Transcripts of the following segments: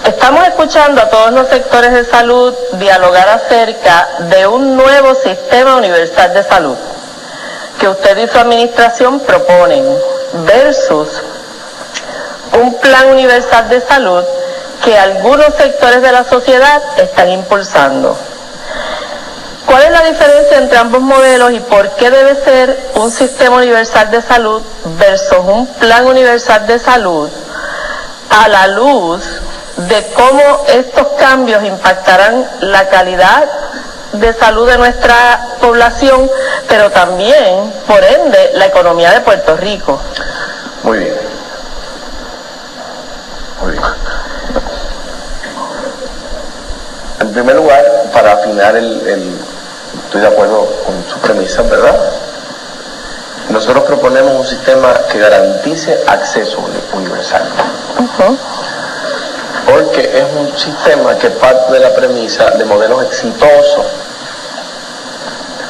Estamos escuchando a todos los sectores de salud dialogar acerca de un nuevo sistema universal de salud que usted y su administración proponen versus un plan universal de salud que algunos sectores de la sociedad están impulsando. ¿Cuál es la diferencia entre ambos modelos y por qué debe ser un sistema universal de salud versus un plan universal de salud a la luz de cómo estos cambios impactarán la calidad de salud de nuestra población, pero también, por ende, la economía de Puerto Rico? Muy bien. Muy bien. En primer lugar, para afinar estoy de acuerdo con su premisa, ¿verdad? Nosotros proponemos un sistema que garantice acceso universal. Porque es un sistema que parte de la premisa de modelos exitosos,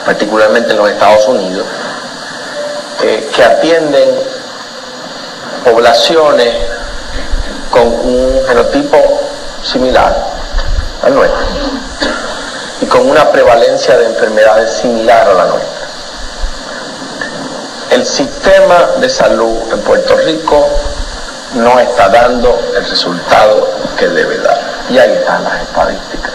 particularmente en los Estados Unidos, que atienden poblaciones con un genotipo similar al nuestro y con una prevalencia de enfermedades similar a la nuestra. El sistema de salud en Puerto Rico no está dando el resultado que debe dar. Y ahí están las estadísticas.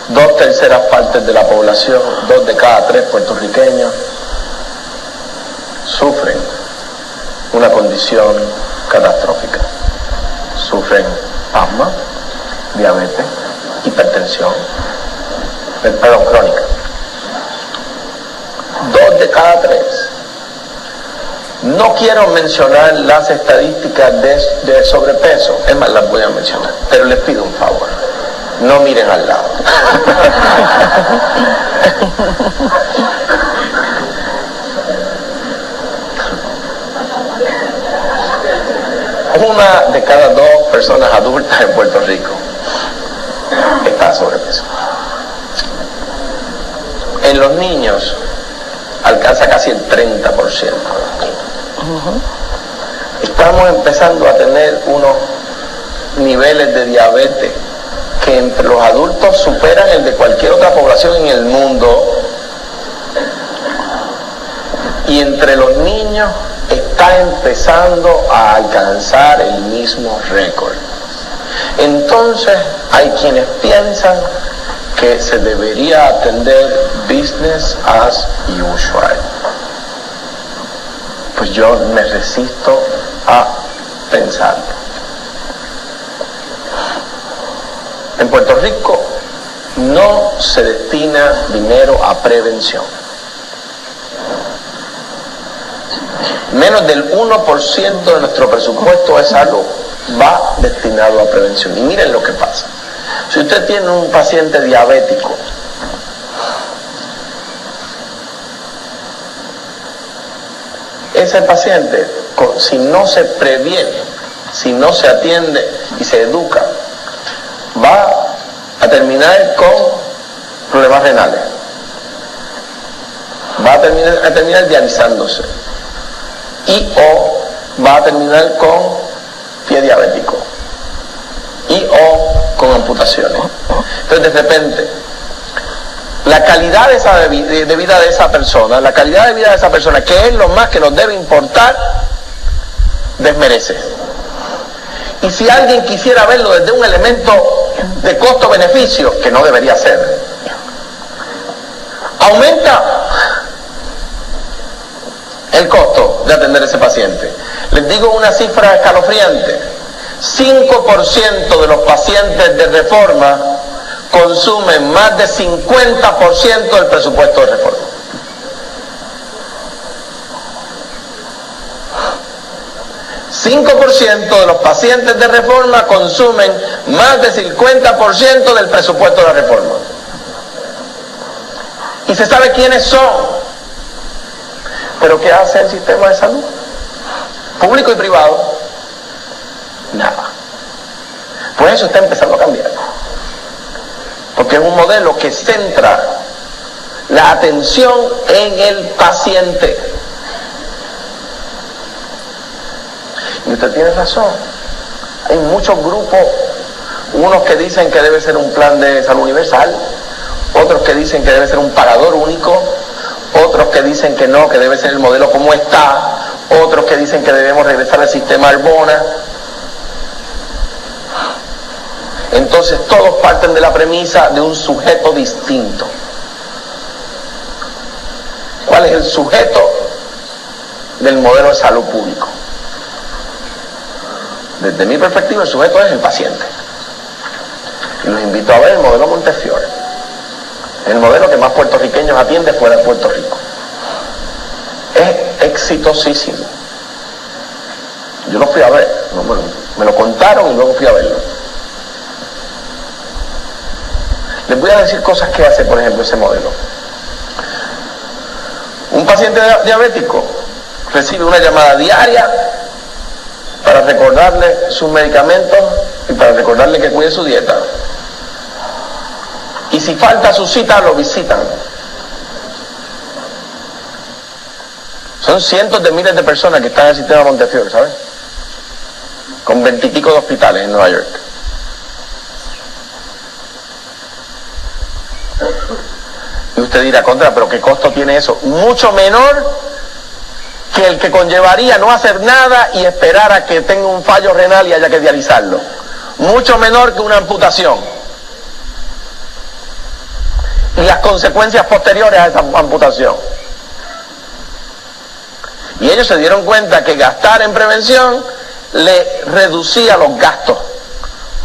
2/3 partes de la población, 2 de cada 3 puertorriqueños, sufren una condición catastrófica. Sufren asma, diabetes, hipertensión, crónica. 2 de cada 3. No quiero mencionar las estadísticas de sobrepeso, es más, las voy a mencionar, pero les pido un favor, no miren al lado. Una de cada 2 personas adultas en Puerto Rico está sobrepeso. En los niños alcanza casi el 30%. Estamos empezando a tener unos niveles de diabetes que entre los adultos superan el de cualquier otra población en el mundo, y entre los niños está empezando a alcanzar el mismo récord. Entonces hay quienes piensan que se debería atender business as usual. Pues yo me resisto a pensarlo. En Puerto Rico no se destina dinero a prevención. Menos del 1% de nuestro presupuesto de salud va destinado a prevención. Y miren lo que pasa. Si usted tiene un paciente diabético, ese paciente, si no se previene, si no se atiende y se educa, va a terminar con problemas renales, va a terminar dializándose, y o va a terminar con pie diabético, y o con amputaciones. Entonces, de repente, la calidad de vida de esa persona, la calidad de vida de esa persona, que es lo más que nos debe importar, desmerece. Y si alguien quisiera verlo desde un elemento de costo-beneficio, que no debería ser, aumenta el costo de atender a ese paciente. Les digo una cifra escalofriante: 5% de los pacientes de reforma consumen más de 50% del presupuesto de reforma. ...5% de los pacientes de reforma consumen más del 50% del presupuesto de la reforma. Y se sabe quiénes son. ¿Pero qué hace el sistema de salud? Público y privado. Nada. Pues eso está empezando a cambiar. Porque es un modelo que centra la atención en el paciente. Y usted tiene razón. Hay muchos grupos, unos que dicen que debe ser un plan de salud universal, otros que dicen que debe ser un pagador único, otros que dicen que no, que debe ser el modelo como está, otros que dicen que debemos regresar al sistema Arbona. Entonces todos parten de la premisa de un sujeto distinto. ¿Cuál es el sujeto del modelo de salud público? Desde mi perspectiva, el sujeto es el paciente. Y los invito a ver el modelo Montefiore, el modelo que más puertorriqueños atiende fuera de Puerto Rico. Es exitosísimo. Yo lo fui a ver, me lo contaron y luego fui a verlo. Les voy a decir cosas que hace, por ejemplo, ese modelo. Un paciente diabético recibe una llamada diaria para recordarle sus medicamentos y para recordarle que cuide su dieta. Y si falta su cita, lo visitan. Son cientos de miles de personas que están en el sistema Montefiore, ¿sabes? Con 20 y pico de hospitales en Nueva York. Y usted dirá, contra, pero ¿qué costo tiene eso? Mucho menor que el que conllevaría no hacer nada y esperar a que tenga un fallo renal y haya que dializarlo. Mucho menor que una amputación. Y las consecuencias posteriores a esa amputación. Y ellos se dieron cuenta que gastar en prevención le reducía los gastos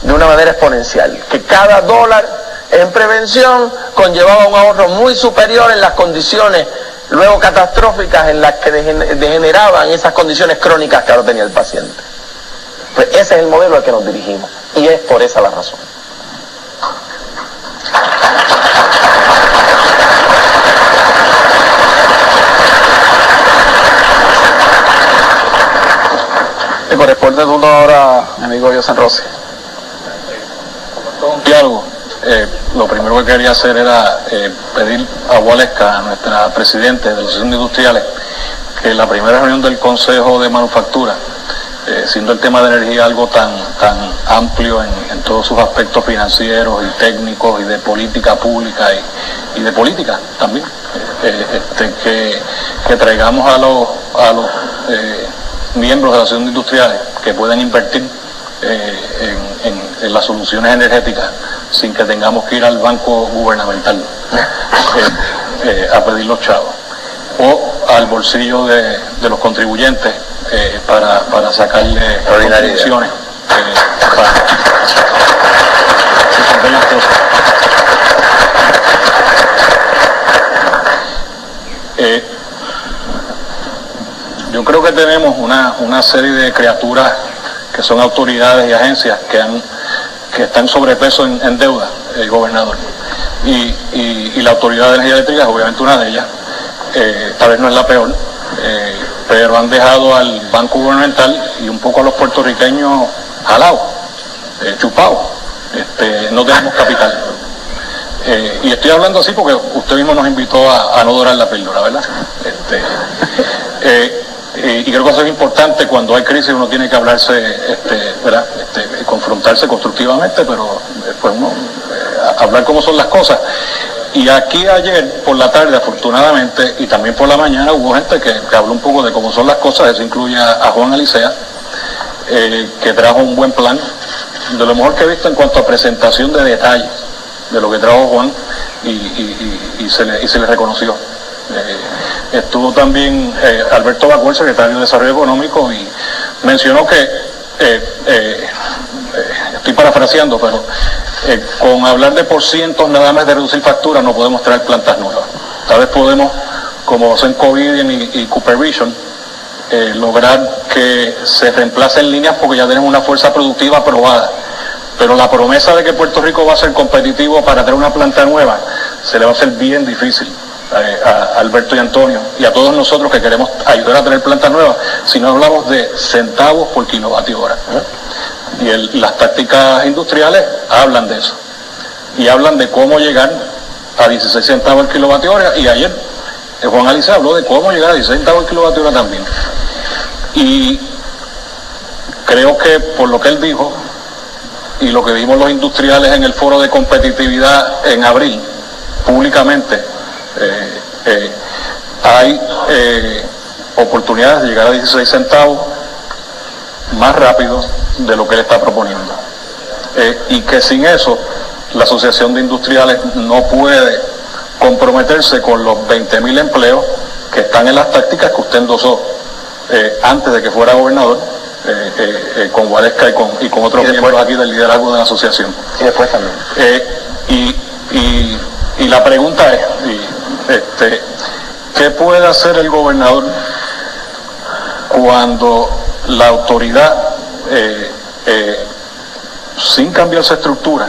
de una manera exponencial. Que cada dólar en prevención conllevaba un ahorro muy superior en las condiciones luego catastróficas en las que degeneraban esas condiciones crónicas que ahora tenía el paciente. Pues ese es el modelo al que nos dirigimos y es por esa la razón. Le corresponde el turno ahora a mi amigo José Rossi. Un diálogo. Lo primero que quería hacer era pedir a Waleska, a nuestra presidenta de la Asociación de Industriales, que en la primera reunión del Consejo de Manufactura, siendo el tema de energía algo tan amplio en todos sus aspectos financieros y técnicos y de política pública y de política también, que traigamos a los miembros de la Asociación de Industriales que puedan invertir en las soluciones energéticas sin que tengamos que ir al banco gubernamental a pedir los chavos o al bolsillo de los contribuyentes para sacarle contribuciones para aquellas cosas. Yo creo que tenemos una serie de criaturas que son autoridades y agencias que están sobrepeso en deuda, el gobernador. Y la Autoridad de Energía Eléctrica es obviamente una de ellas. Tal vez no es la peor, pero han dejado al Banco Gubernamental y un poco a los puertorriqueños jalados, chupados. No tenemos capital. Y estoy hablando así porque usted mismo nos invitó a no dorar la píldora, ¿verdad? Y creo que eso es importante. Cuando hay crisis uno tiene que hablarse, ¿verdad? Confrontarse constructivamente, pero pues hablar cómo son las cosas. Y aquí ayer por la tarde, afortunadamente, y también por la mañana, hubo gente que habló un poco de cómo son las cosas. Eso incluye a Juan Alicea, que trajo un buen plan, de lo mejor que he visto en cuanto a presentación de detalles de lo que trajo Juan, y se le reconoció. Estuvo también Alberto Bacó, el secretario de Desarrollo Económico, y mencionó que, estoy parafraseando, pero con hablar de porcientos nada más de reducir facturas no podemos traer plantas nuevas. Tal vez podemos, como hacen Covidien y Cooper Vision, lograr que se reemplacen líneas porque ya tenemos una fuerza productiva aprobada. Pero la promesa de que Puerto Rico va a ser competitivo para traer una planta nueva se le va a hacer bien difícil a Alberto y Antonio y a todos nosotros que queremos ayudar a traer plantas nuevas si no hablamos de centavos por kilovatio hora. Y las tácticas industriales hablan de eso y hablan de cómo llegar a 16 centavos el kilovatio hora, y ayer Juan Alicea habló de cómo llegar a 16 centavos el kilovatio hora también. Y creo que por lo que él dijo y lo que dijimos los industriales en el foro de competitividad en abril, públicamente, hay oportunidades de llegar a 16 centavos más rápido de lo que él está proponiendo. Y que sin eso, la Asociación de Industriales no puede comprometerse con los 20.000 empleos que están en las tácticas que usted endosó antes de que fuera gobernador, con Guaresca y con otros miembros aquí del liderazgo de la asociación. Y después también. Y la pregunta es, ¿qué puede hacer el gobernador cuando la autoridad, sin cambiar su estructura,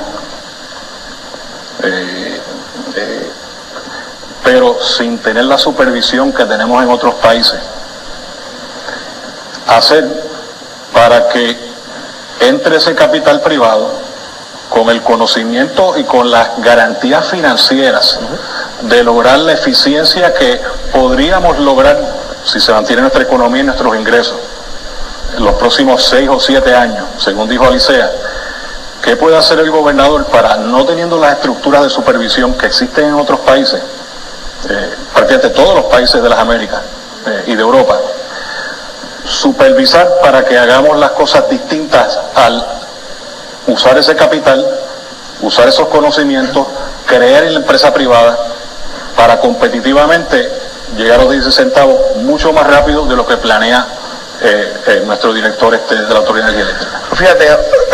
pero sin tener la supervisión que tenemos en otros países, hacer para que entre ese capital privado con el conocimiento y con las garantías financieras de lograr la eficiencia que podríamos lograr si se mantiene nuestra economía y nuestros ingresos en los próximos 6 o 7 años, según dijo Alicea? ¿Qué puede hacer el gobernador para, no teniendo las estructuras de supervisión que existen en otros países, prácticamente todos los países de las Américas y de Europa, supervisar para que hagamos las cosas distintas al usar ese capital, usar esos conocimientos, crear en la empresa privada para competitivamente llegar a los 16 centavos mucho más rápido de lo que planea nuestro director de la Autoridad de Energía Eléctrica? Fíjate,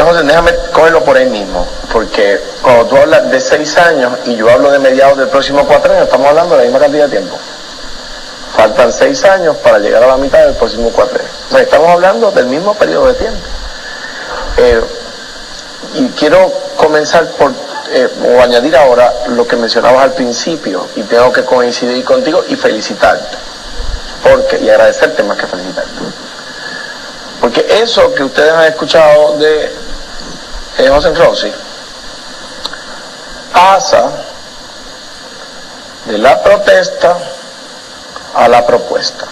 José, déjame cogerlo por ahí mismo, porque cuando tú hablas de 6 años y yo hablo de mediados del próximo 4 años, estamos hablando de la misma cantidad de tiempo. Faltan 6 años para llegar a la mitad del próximo 4 años. O sea, estamos hablando del mismo periodo de tiempo. Y quiero comenzar por, o añadir ahora lo que mencionabas al principio, y tengo que coincidir contigo y felicitarte, y agradecerte más que felicitarte. Porque eso que ustedes han escuchado de José Rossi pasa de la protesta a la propuesta.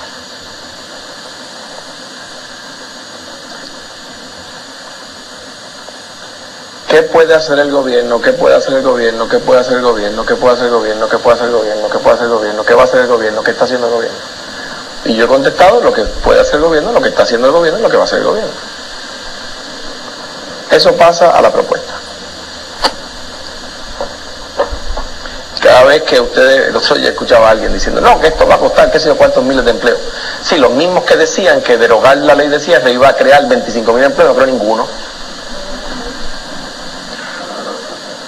¿Qué puede hacer el gobierno? ¿Qué puede hacer el gobierno? ¿Qué puede hacer el gobierno? ¿Qué puede hacer el gobierno? ¿Qué puede hacer el gobierno? ¿Qué puede hacer el gobierno? ¿Qué va a hacer el gobierno? ¿Qué está haciendo el gobierno? Y yo he contestado lo que puede hacer el gobierno, lo que está haciendo el gobierno, lo que va a hacer el gobierno. Eso pasa a la propuesta. Cada vez que ustedes, el otro día escuchaba a alguien diciendo, no, que esto va a costar qué sé yo cuántos miles de empleos. Sí, los mismos que decían que derogar la ley de cierre iba a crear 25.000 empleos, no creo ninguno.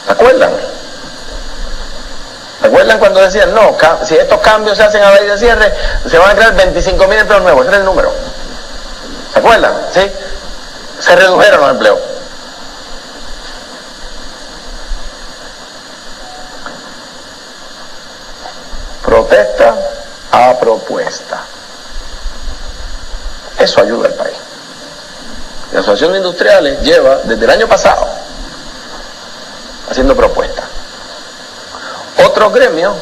¿Se acuerdan? ¿Se acuerdan cuando decían, no, si estos cambios se hacen a la ley de cierre, se van a crear 25.000 empleos nuevos? Ese era el número. ¿Se acuerdan? ¿Sí? Se redujeron los empleos. Protesta a propuesta. Eso ayuda al país. La Asociación de Industriales lleva desde el año pasado haciendo propuestas. Otros gremios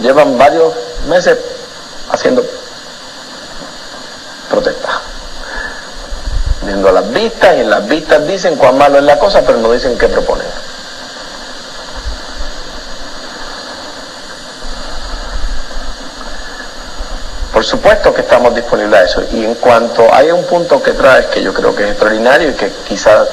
llevan varios meses haciendo protestas, viendo las vistas, y en las vistas dicen cuán malo es la cosa, pero no dicen qué proponen. Por supuesto que estamos disponibles a eso, y en cuanto hay un punto que traes que yo creo que es extraordinario y que quizás,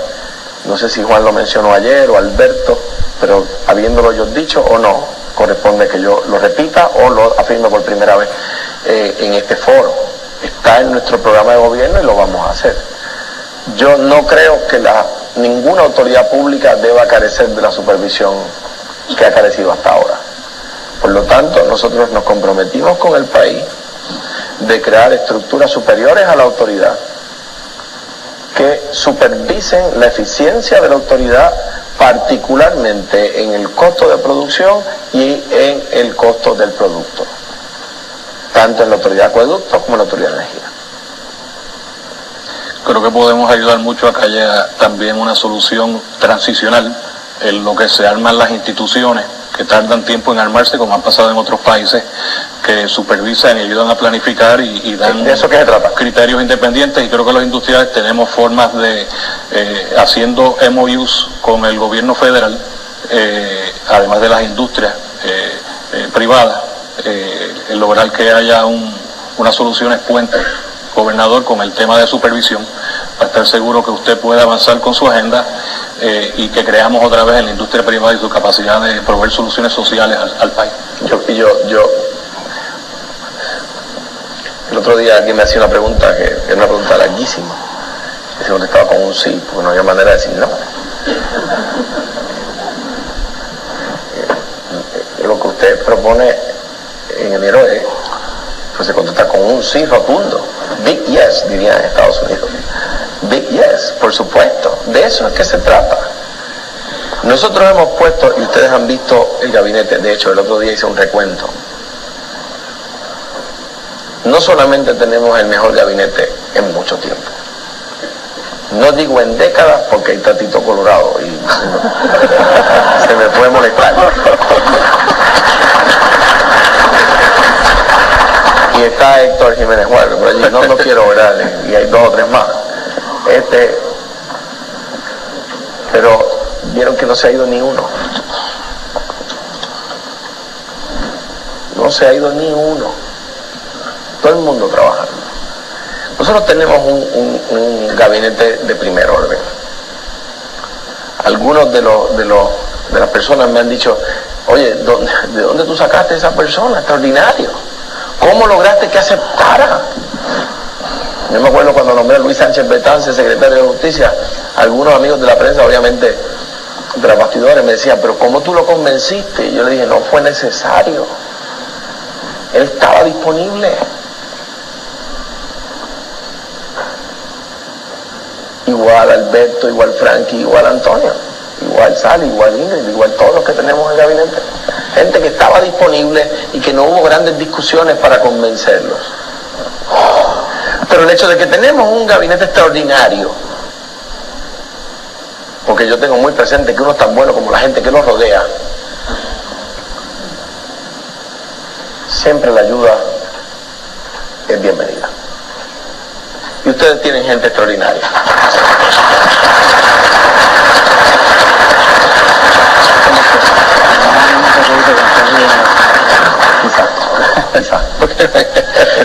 no sé si Juan lo mencionó ayer o Alberto, pero habiéndolo yo dicho o no, corresponde que yo lo repita o lo afirme por primera vez en este foro. Está en nuestro programa de gobierno y lo vamos a hacer. Yo no creo que ninguna autoridad pública deba carecer de la supervisión que ha carecido hasta ahora. Por lo tanto, nosotros nos comprometimos con el país de crear estructuras superiores a la autoridad que supervisen la eficiencia de la autoridad, particularmente en el costo de producción y en el costo del producto, tanto en la autoridad de acueductos como en la autoridad de energía. Creo que podemos ayudar mucho a que haya también una solución transicional en lo que se arman las instituciones que tardan tiempo en armarse, como han pasado en otros países, que supervisan y ayudan a planificar y dan ¿De eso qué se trata? criterios independientes. Y creo que los industriales tenemos formas de, haciendo MOUs con el gobierno federal, además de las industrias privadas, lograr que haya unas soluciones puentes, gobernador, con el tema de supervisión, para estar seguro que usted pueda avanzar con su agenda y que creamos otra vez en la industria privada y su capacidad de proveer soluciones sociales al país. El otro día alguien me hacía una pregunta, que era una pregunta larguísima, y se contestaba con un sí, porque no había manera de decir no. Lo que usted propone en enero pues se contesta con un sí rotundo. Big yes, dirían en Estados Unidos. Big yes, por supuesto. De eso es que se trata. Nosotros hemos puesto, y ustedes han visto el gabinete, de hecho el otro día hice un recuento. No solamente tenemos el mejor gabinete en mucho tiempo. No digo en décadas porque hay Tatito Colorado y se me puede molestar. Y está Héctor Jiménez Juárez por allí, no quiero orarle, y hay 2 o 3 más. Pero vieron que no se ha ido ni uno. No se ha ido ni uno. Todo el mundo trabajando. Nosotros tenemos un gabinete de primer orden. Algunos de las personas me han dicho, oye, ¿de dónde tú sacaste a esa persona? Extraordinario. ¿Cómo lograste que aceptara? Yo me acuerdo cuando nombré a Luis Sánchez Betance, secretario de Justicia, algunos amigos de la prensa, obviamente, de los bastidores, me decían, pero ¿cómo tú lo convenciste? Y yo le dije, no fue necesario. Él estaba disponible. Igual Alberto, igual Frankie, igual Antonio, igual Sally, igual Ingrid, igual todos los que tenemos en el gabinete. Gente que estaba disponible y que no hubo grandes discusiones para convencerlos. Pero el hecho de que tenemos un gabinete extraordinario, porque yo tengo muy presente que uno es tan bueno como la gente que lo rodea, siempre la ayuda es bienvenida. Y ustedes tienen gente extraordinaria.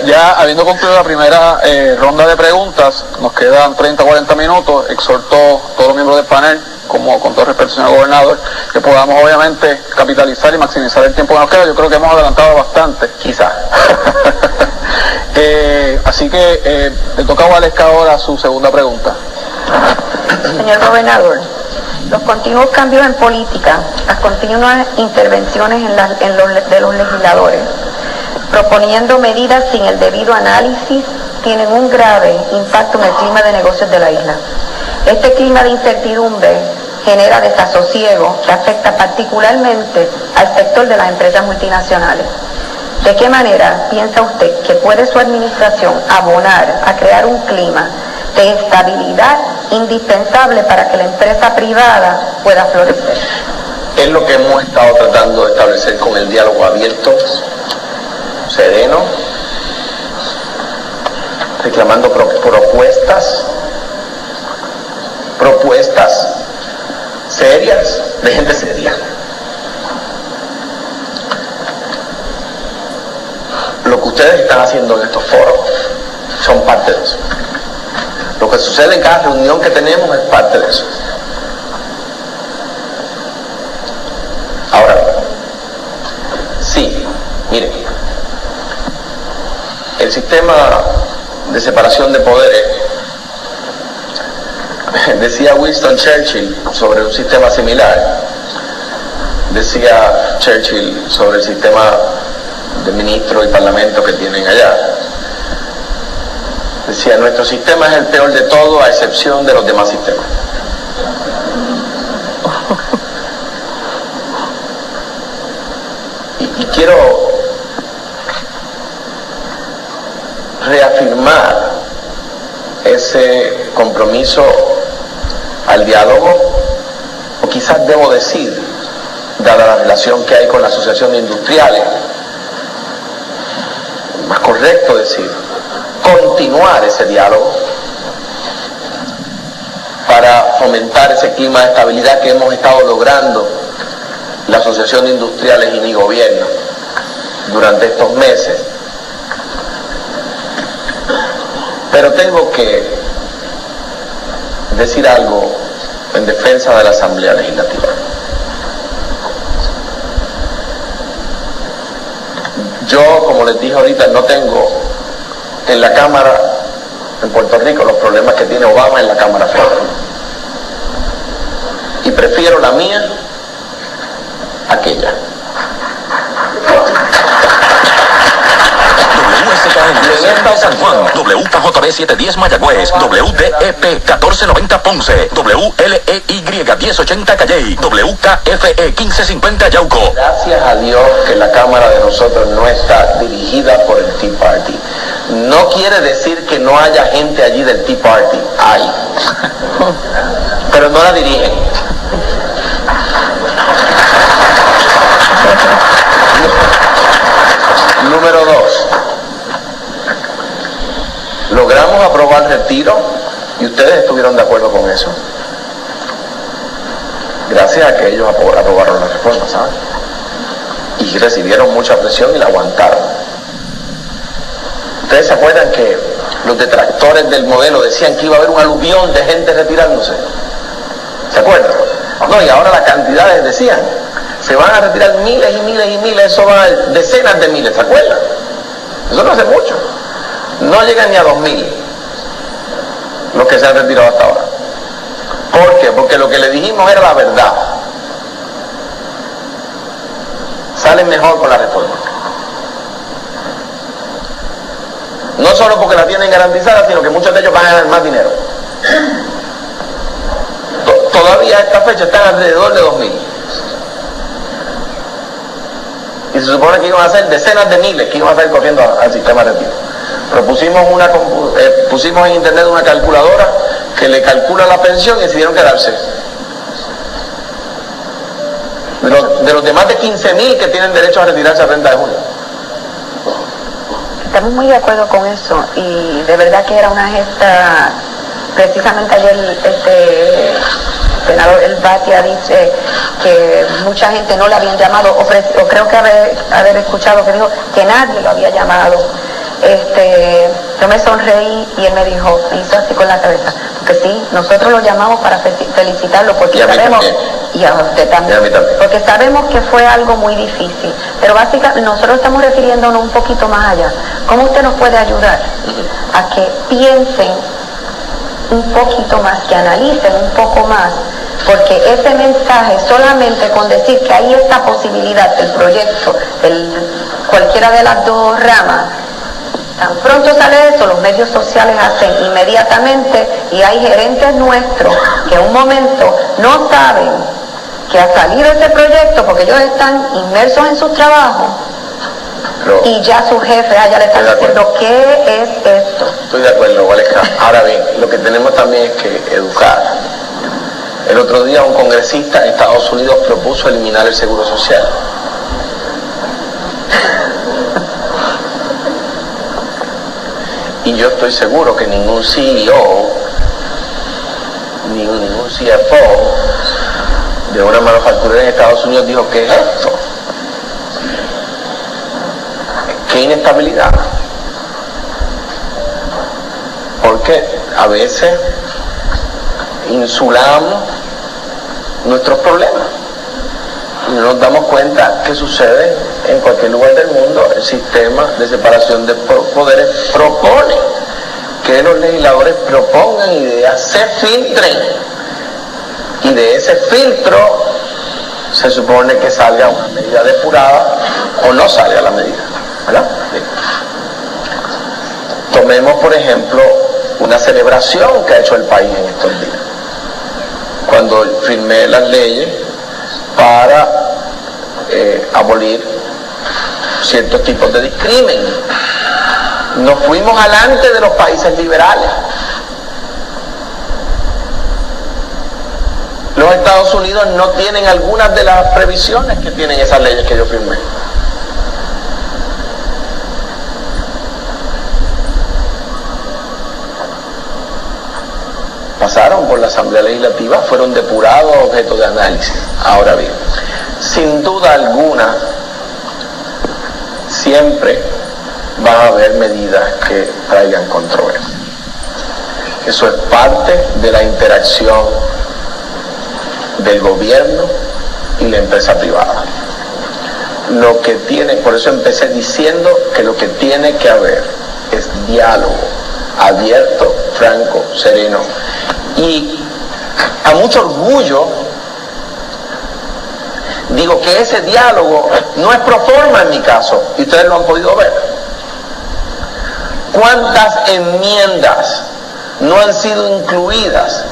Ya habiendo concluido la primera ronda de preguntas, nos quedan 30 o 40 minutos. Exhorto a todos los miembros del panel, como con todo respeto señor gobernador, que podamos obviamente capitalizar y maximizar el tiempo que nos queda. Yo creo que hemos adelantado bastante, quizás. Así que le toca a Valesca ahora su segunda pregunta. Señor gobernador, los continuos cambios en política, las continuas intervenciones de los legisladores, proponiendo medidas sin el debido análisis, tienen un grave impacto en el clima de negocios de la isla. Este clima de incertidumbre genera desasosiego que afecta particularmente al sector de las empresas multinacionales. ¿De qué manera piensa usted que puede su administración abonar a crear un clima de estabilidad indispensable para que la empresa privada pueda florecer? Es lo que hemos estado tratando de establecer con el diálogo abierto, sereno, reclamando propuestas serias, de gente seria. Lo que ustedes están haciendo en estos foros son parte de eso. Lo que sucede en cada reunión que tenemos es parte de eso. Ahora, sí, miren, el sistema de separación de poderes, decía Winston Churchill sobre un sistema similar, decía Churchill sobre el sistema de ministros y parlamentos que tienen allá. Decía, nuestro sistema es el peor de todo a excepción de los demás sistemas. Y quiero reafirmar ese compromiso al diálogo, o quizás debo decir dada la relación que hay con la Asociación de Industriales, más correcto decir, continuar ese diálogo para fomentar ese clima de estabilidad que hemos estado logrando la Asociación de Industriales y mi gobierno durante estos meses. Pero tengo que decir algo en defensa de la Asamblea Legislativa. Yo, como les dije ahorita, no tengo en la Cámara en Puerto Rico los problemas que tiene Obama en la Cámara Federal. Y prefiero la mía a aquella. WSKN San Juan, WKJB 710 Mayagüez, WDEP 1490 Ponce, WLEY 1080 Calley, WKFE 1550 Yauco. Gracias a Dios que la Cámara de nosotros no está dirigida por el Tea Party. No quiere decir que no haya gente allí del Tea Party, hay, pero no la dirigen. Número 2, logramos aprobar el retiro y ustedes estuvieron de acuerdo con eso. Gracias a que ellos aprobaron la reforma, ¿saben? Y recibieron mucha presión y la aguantaron. ¿Ustedes se acuerdan que los detractores del modelo decían que iba a haber un aluvión de gente retirándose? ¿Se acuerdan? No, y ahora las cantidades decían, se van a retirar miles y miles y miles, eso va a decenas de miles, ¿se acuerdan? Eso no hace mucho. No llegan ni a 2,000 los que se han retirado hasta ahora. ¿Por qué? Porque lo que le dijimos era la verdad. Salen mejor con la reforma. No solo porque la tienen garantizada, sino que muchos de ellos van a ganar más dinero. Todavía a esta fecha están alrededor de 2,000. Y se supone que iban a ser decenas de miles que iban a salir corriendo al sistema de retiro. Pero pusimos en internet una calculadora que le calcula la pensión y decidieron quedarse. De los demás de 15,000 que tienen derecho a retirarse a 30 de junio. Estamos muy de acuerdo con eso y de verdad que era una gesta. Precisamente ayer el senador El Batia dice que mucha gente no le habían llamado, o creo que haber escuchado que dijo que nadie lo había llamado. Yo me sonreí y él me dijo, me hizo así con la cabeza, porque sí, nosotros lo llamamos para felicitarlo, porque sabemos, y a usted también, porque sabemos que fue algo muy difícil, pero básicamente nosotros estamos refiriéndonos un poquito más allá. ¿Cómo usted nos puede ayudar a que piensen un poquito más, que analicen un poco más? Porque ese mensaje, solamente con decir que hay esta posibilidad, el proyecto, cualquiera de las dos ramas, tan pronto sale eso, los medios sociales hacen inmediatamente, y hay gerentes nuestros que en un momento no saben que ha salido ese proyecto porque ellos están inmersos en sus trabajos. Pero, y ya su jefe ya le está diciendo qué es esto. Estoy de acuerdo, Waleska. Ahora bien, lo que tenemos también es que educar. El otro día un congresista en Estados Unidos propuso eliminar el seguro social. Y yo estoy seguro que ningún CEO, ningún CFO de una manufacturera en Estados Unidos dijo, ¿qué es esto? ¿Qué inestabilidad? Porque a veces insulamos nuestros problemas y no nos damos cuenta que sucede en cualquier lugar del mundo. El sistema de separación de poderes propone que los legisladores propongan ideas, se filtren, y de ese filtro se supone que salga una medida depurada o no salga la medida, ¿verdad? Bien. Tomemos por ejemplo una celebración que ha hecho el país en estos días, cuando firmé las leyes para abolir ciertos tipos de discrimen. Nos fuimos adelante de los países liberales. Los los Estados Unidos no tienen algunas de las previsiones que tienen esas leyes que yo firmé. Pasaron por la Asamblea Legislativa, fueron depurados objeto de análisis. Ahora bien, sin duda alguna, siempre van a haber medidas que traigan controversia. Eso es parte de la interacción del gobierno y la empresa privada. Lo que tiene, por eso empecé diciendo que lo que tiene que haber es diálogo abierto, franco, sereno. Y a mucho orgullo digo que ese diálogo no es pro forma en mi caso, y ustedes lo han podido ver. ¿Cuántas enmiendas no han sido incluidas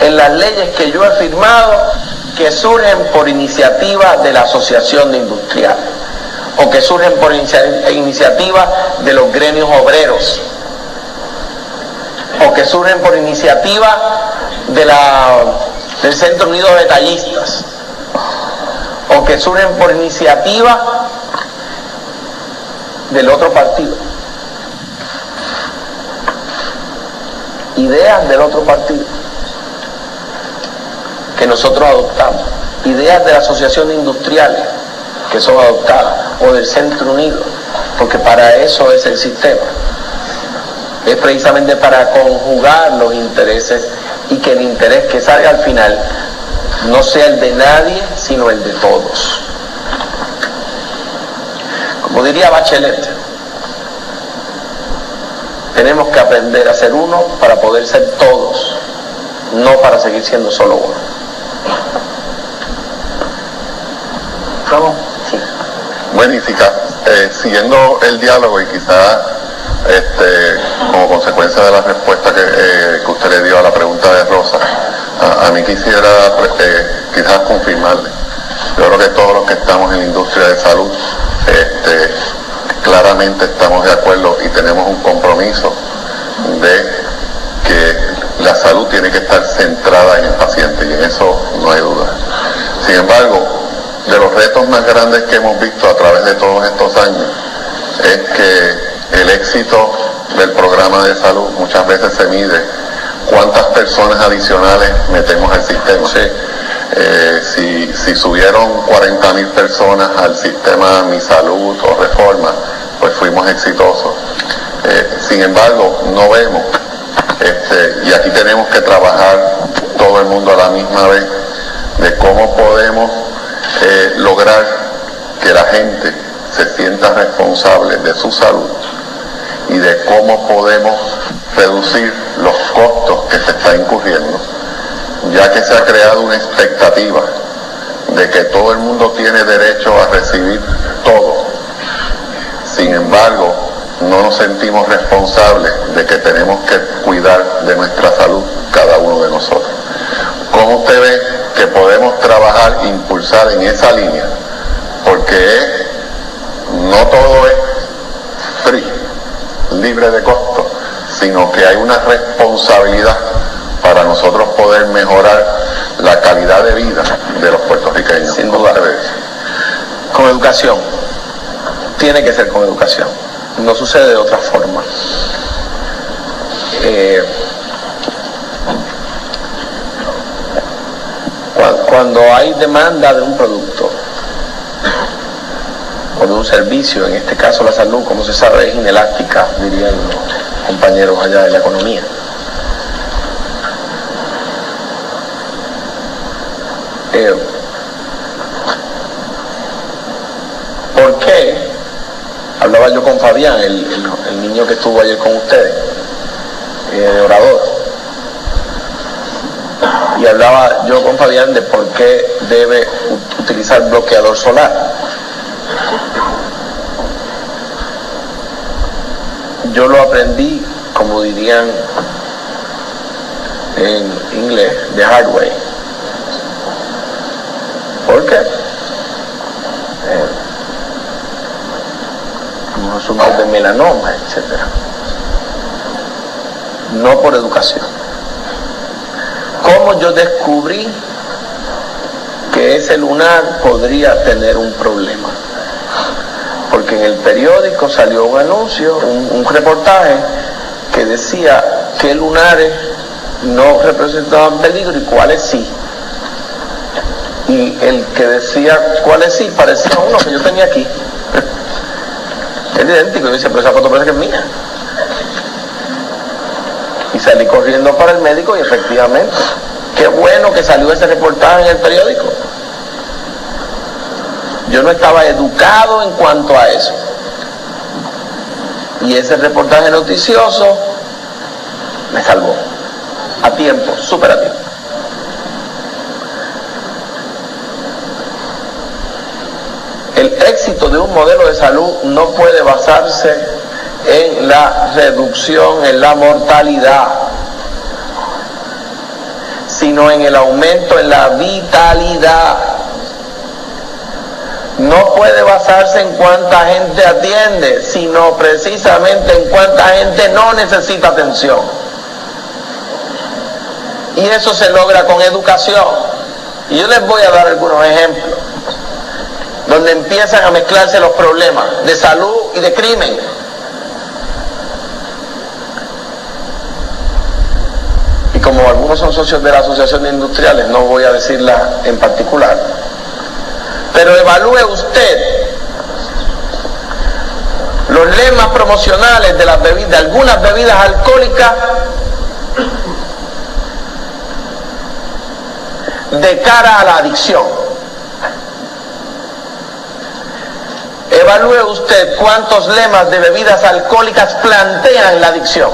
en las leyes que yo he firmado que surgen por iniciativa de la Asociación de Industriales o que surgen por iniciativa de los gremios obreros o que surgen por iniciativa del Centro Unido de Detallistas o que surgen por iniciativa del otro partido? Ideas del otro partido que nosotros adoptamos, ideas de la Asociación de Industriales que son adoptadas, o del Centro Unido, porque para eso es el sistema. Es precisamente para conjugar los intereses y que el interés que salga al final no sea el de nadie, sino el de todos. Como diría Bachelet, tenemos que aprender a ser uno para poder ser todos, no para seguir siendo solo uno. ¿Cómo? Sí. Buenífica. Siguiendo el diálogo y quizás como consecuencia de la respuesta que usted le dio a la pregunta de Rosa, a mí quisiera quizás confirmarle. Yo creo que todos los que estamos en la industria de salud claramente estamos de acuerdo y tenemos un compromiso de que la salud tiene que estar centrada en el paciente, y en eso no hay duda. Sin embargo, de los retos más grandes que hemos visto a través de todos estos años es que el éxito del programa de salud muchas veces se mide cuántas personas adicionales metemos al sistema. Sí. Si subieron 40,000 personas al sistema Mi Salud o Reforma, pues fuimos exitosos. Sin embargo, no vemos, y aquí tenemos que trabajar todo el mundo a la misma vez, de cómo podemos lograr que la gente se sienta responsable de su salud y de cómo podemos reducir los costos que se está incurriendo, ya que se ha creado una expectativa de que todo el mundo tiene derecho a recibir todo. Sin embargo, no nos sentimos responsables de que tenemos que cuidar de nuestra salud cada uno de nosotros. ¿Cómo usted ve que podemos trabajar e impulsar en esa línea? Porque no todo es free, libre de costo, sino que hay una responsabilidad para nosotros poder mejorar la calidad de vida de los puertorriqueños. Sin duda. Con educación. Tiene que ser con educación. No sucede de otra forma. Cuando hay demanda de un producto o de un servicio, en este caso la salud, como se sabe, es inelástica, dirían los compañeros allá de la economía. ¿Por qué? Hablaba yo con Fabián, el niño que estuvo ayer con ustedes, de orador, y hablaba yo con Fabián de por qué debe utilizar bloqueador solar. Yo lo aprendí, como dirían en inglés, the hard way. ¿Por qué? Unos asuntos de melanoma, etcétera. No por educación. ¿Cómo yo descubrí que ese lunar podría tener un problema. Porque en el periódico salió un anuncio, un reportaje que decía qué lunares no representaban peligro y cuáles sí. Y el que decía cuáles sí parecía uno que yo tenía aquí. Es idéntico. Yo decía, pero esa foto parece que es mía. Y salí corriendo para el médico y efectivamente, qué bueno que salió ese reportaje en el periódico. Yo no estaba educado en cuanto a eso. Y ese reportaje noticioso me salvó. A tiempo, súper a tiempo. El éxito de un modelo de salud no puede basarse en la reducción en la mortalidad, sino en el aumento en la vitalidad. No puede basarse en cuánta gente atiende, sino precisamente en cuánta gente no necesita atención. Y eso se logra con educación. Y yo les voy a dar algunos ejemplos donde empiezan a mezclarse los problemas de salud y de crimen. Y como algunos son socios de la Asociación de Industriales, no voy a decirla en particular, pero evalúe usted los lemas promocionales de las bebidas, de algunas bebidas alcohólicas de cara a la adicción. Evalúe usted cuántos lemas de bebidas alcohólicas plantean la adicción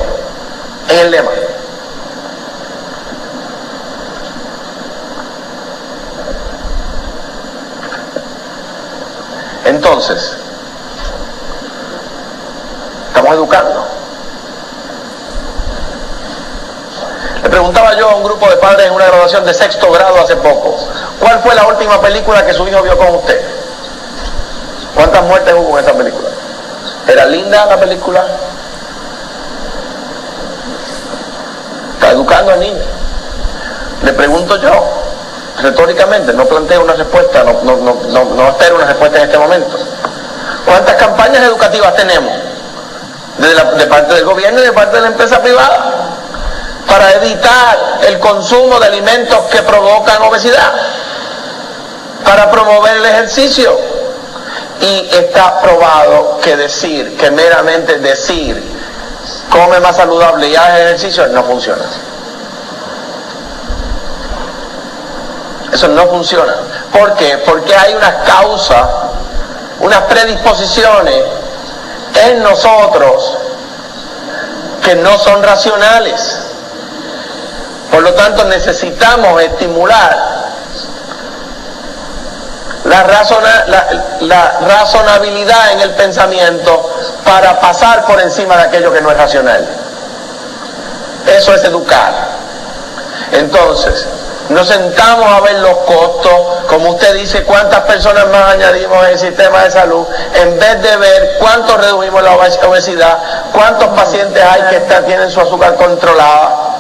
en el lema. Entonces, estamos educando. Le preguntaba yo a un grupo de padres en una graduación de 6º grado hace poco, ¿cuál fue la última película que su hijo vio con usted? ¿Cuántas muertes hubo en esa película? ¿Era linda la película? Está educando al niño. Le pregunto yo, retóricamente, no planteo una respuesta, no espero una respuesta en este momento. ¿Cuántas campañas educativas tenemos? De parte del gobierno y de parte de la empresa privada para evitar el consumo de alimentos que provocan obesidad, para promover el ejercicio. Y está probado que meramente decir come más saludable y haz ejercicio no funciona. Eso no funciona. ¿Por qué? Porque hay unas causas, unas predisposiciones en nosotros que no son racionales. Por lo tanto, necesitamos estimular la razonabilidad en el pensamiento para pasar por encima de aquello que no es racional. Eso es educar. Entonces, nos sentamos a ver los costos, como usted dice, cuántas personas más añadimos en el sistema de salud, en vez de ver cuánto redujimos la obesidad, cuántos pacientes hay que tienen su azúcar controlada.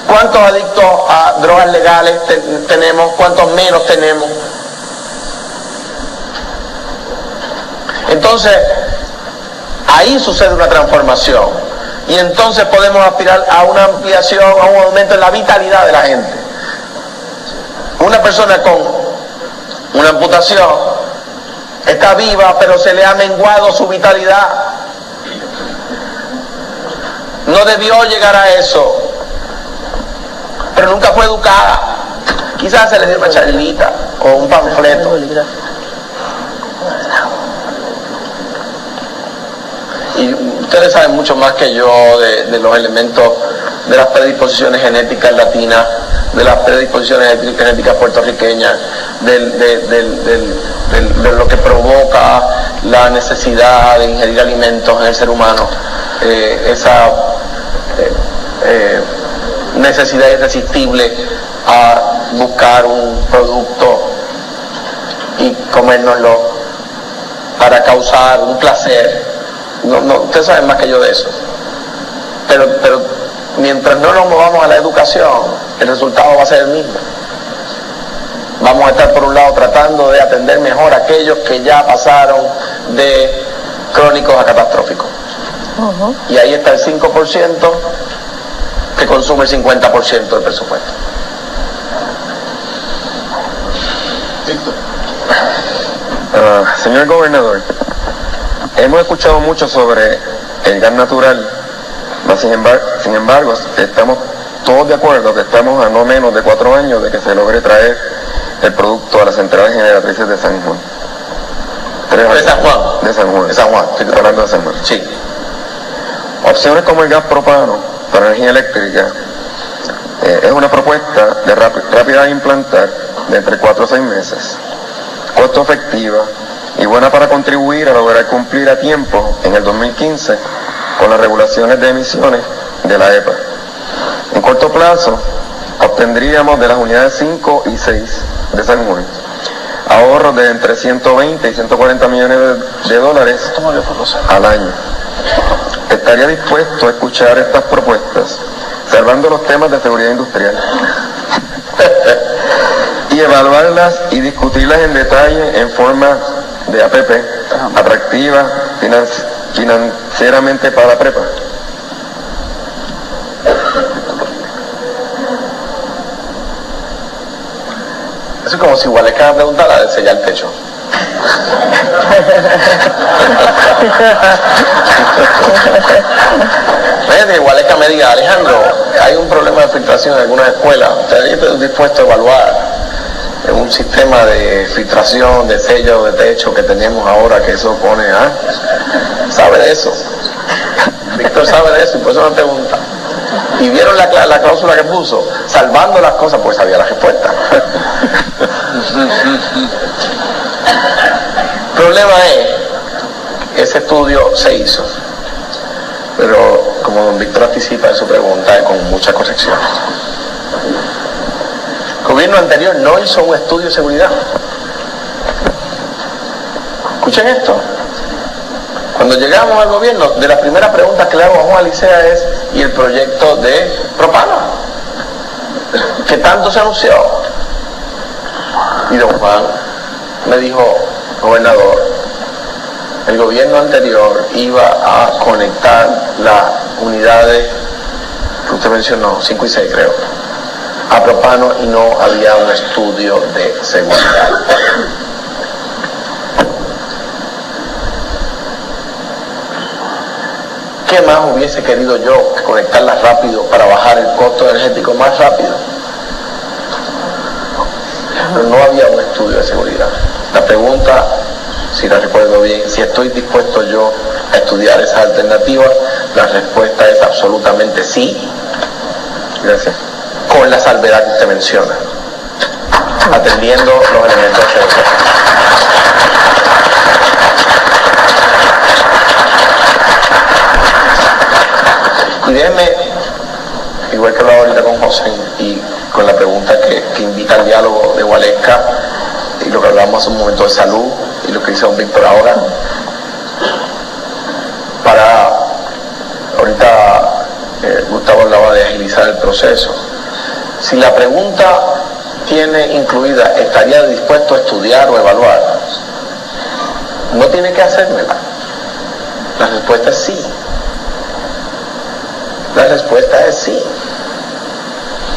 ¿Cuántos adictos a drogas legales tenemos? ¿Cuántos menos tenemos? Entonces, ahí sucede una transformación. Y entonces podemos aspirar a una ampliación, a un aumento en la vitalidad de la gente. Una persona con una amputación está viva, pero se le ha menguado su vitalidad. No debió llegar a eso, pero nunca fue educada. Quizás se le dio una charlita o un panfleto. Y ustedes saben mucho más que yo de los elementos de las predisposiciones genéticas latinas, de las predisposiciones genéticas puertorriqueñas, de lo que provoca la necesidad de ingerir alimentos en el ser humano, esa necesidad irresistible a buscar un producto y comérnoslo para causar un placer. No, ustedes saben más que yo de eso, pero mientras no nos movamos a la educación, el resultado va a ser el mismo. Vamos a estar por un lado tratando de atender mejor a aquellos que ya pasaron de crónicos a catastróficos. Y ahí está el 5% que consume el 50% del presupuesto. Señor gobernador, hemos escuchado mucho sobre el gas natural, sin embargo, estamos todos de acuerdo que estamos a no menos de 4 años de que se logre traer el producto a las centrales generatrices de San Juan. ¿De San Juan? De San Juan. De San Juan. Estoy hablando de San Juan. Sí. Opciones como el gas propano para energía eléctrica es una propuesta de rápida de implantar de entre 4 a 6 meses, costo efectiva y buena para contribuir a lograr cumplir a tiempo en el 2015 con las regulaciones de emisiones de la EPA. En corto plazo, obtendríamos de las unidades 5 y 6 de San Juan ahorros de entre 120 y 140 millones de dólares al año. Estaría dispuesto a escuchar estas propuestas, salvando los temas de seguridad industrial, y evaluarlas y discutirlas en detalle en forma de APP, atractiva financieramente para la prepa. Eso es como si Gualeca me preguntara de sellar el techo. Gualeca me diga, Alejandro, hay un problema de filtración en algunas escuelas, ¿estarías dispuesto a evaluar un sistema de filtración de sello de techo que tenemos ahora, que eso pone, sabe de eso? Víctor sabe de eso y por eso me pregunta. Y vieron la cláusula que puso, salvando las cosas, pues sabía la respuesta. El problema es, ese estudio se hizo, pero como don Víctor anticipa en su pregunta, con muchas correcciones. El gobierno anterior no hizo un estudio de seguridad. Escuchen esto. Cuando llegamos al gobierno, de las primeras preguntas que le hago a Juan Alicea es, ¿y el proyecto de propano? ¿Qué tanto se anunció? Y don Juan me dijo, gobernador, el gobierno anterior iba a conectar las unidades que usted mencionó, 5 y 6 creo, a propano, y no había un estudio de seguridad. ¿Qué más hubiese querido yo que conectarlas rápido para bajar el costo energético más rápido? Pero no había un estudio de seguridad. La pregunta, si la recuerdo bien, si estoy dispuesto yo a estudiar esas alternativas, la respuesta es absolutamente sí. Gracias. Con la salvedad que usted menciona, atendiendo los elementos de seguridad. Y déjeme, igual que lo hago ahorita con José y con la pregunta que invita al diálogo de Gualesca, y lo que hablamos hace un momento de salud, y lo que dice don Víctor ahora, para, ahorita Gustavo hablaba de agilizar el proceso. Si la pregunta tiene incluida, ¿estaría dispuesto a estudiar o evaluar? No tiene que hacérmela. La respuesta es sí. La respuesta es sí.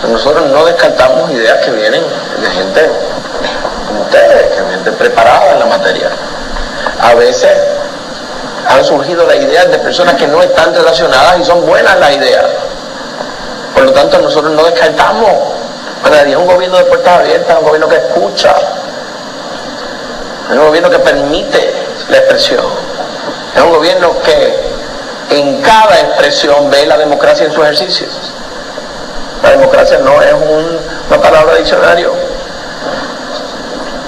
Nosotros no descartamos ideas que vienen de gente como ustedes, que es gente preparada en la materia. A veces han surgido las ideas de personas que no están relacionadas y son buenas las ideas. Por lo tanto, nosotros no descartamos. Es un gobierno de puertas abiertas, es un gobierno que escucha, es un gobierno que permite la expresión, es un gobierno que en cada expresión ve la democracia en su ejercicio. La democracia no es una palabra de diccionario.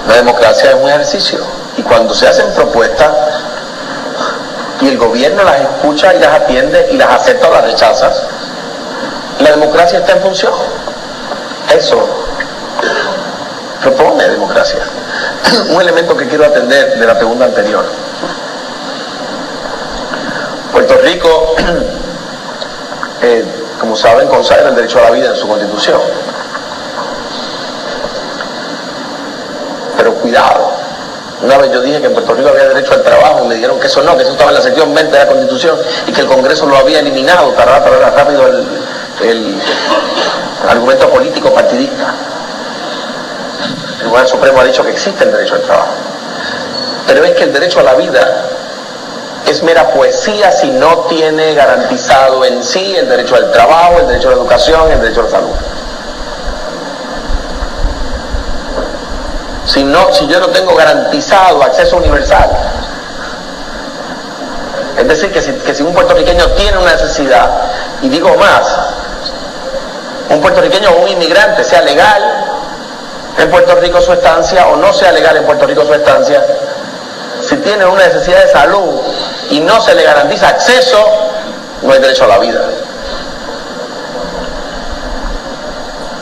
La democracia es un ejercicio. Y cuando se hacen propuestas y el gobierno las escucha y las atiende y las acepta o las rechaza, la democracia está en función. Eso propone democracia. Un elemento que quiero atender de la pregunta anterior. Puerto Rico como saben, consagra el derecho a la vida en su Constitución. Pero cuidado, una vez yo dije que en Puerto Rico había derecho al trabajo y me dijeron que eso no, que eso estaba en la sección 20 de la Constitución y que el Congreso lo había eliminado. Tarara, rápido el argumento político partidista. El Tribunal Supremo ha dicho que existe el derecho al trabajo, pero es que el derecho a la vida es mera poesía si no tiene garantizado en sí el derecho al trabajo, el derecho a la educación, el derecho a la salud. Si yo no tengo garantizado acceso universal, es decir, que si un puertorriqueño tiene una necesidad, y digo más, un puertorriqueño o un inmigrante, sea legal en Puerto Rico su estancia o no sea legal en Puerto Rico su estancia, si tiene una necesidad de salud y no se le garantiza acceso, no hay derecho a la vida.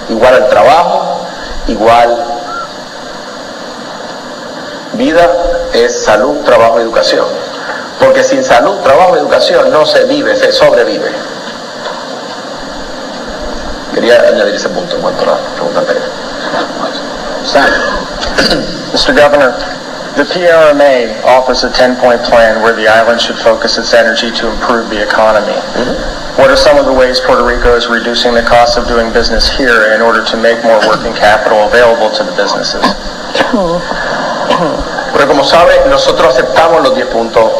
Igual al trabajo, igual vida es salud, trabajo y educación. Porque sin salud, trabajo y educación no se vive, se sobrevive. Quería añadir ese punto en cuanto a la pregunta anterior. Mr. Governor, the PRMA offers a 10-point plan where the island should focus its energy to improve the economy. What are some of the ways Puerto Rico is reducing the cost of doing business here in order to make more working capital available to the businesses? Pero como sabe, nosotros aceptamos los 10 puntos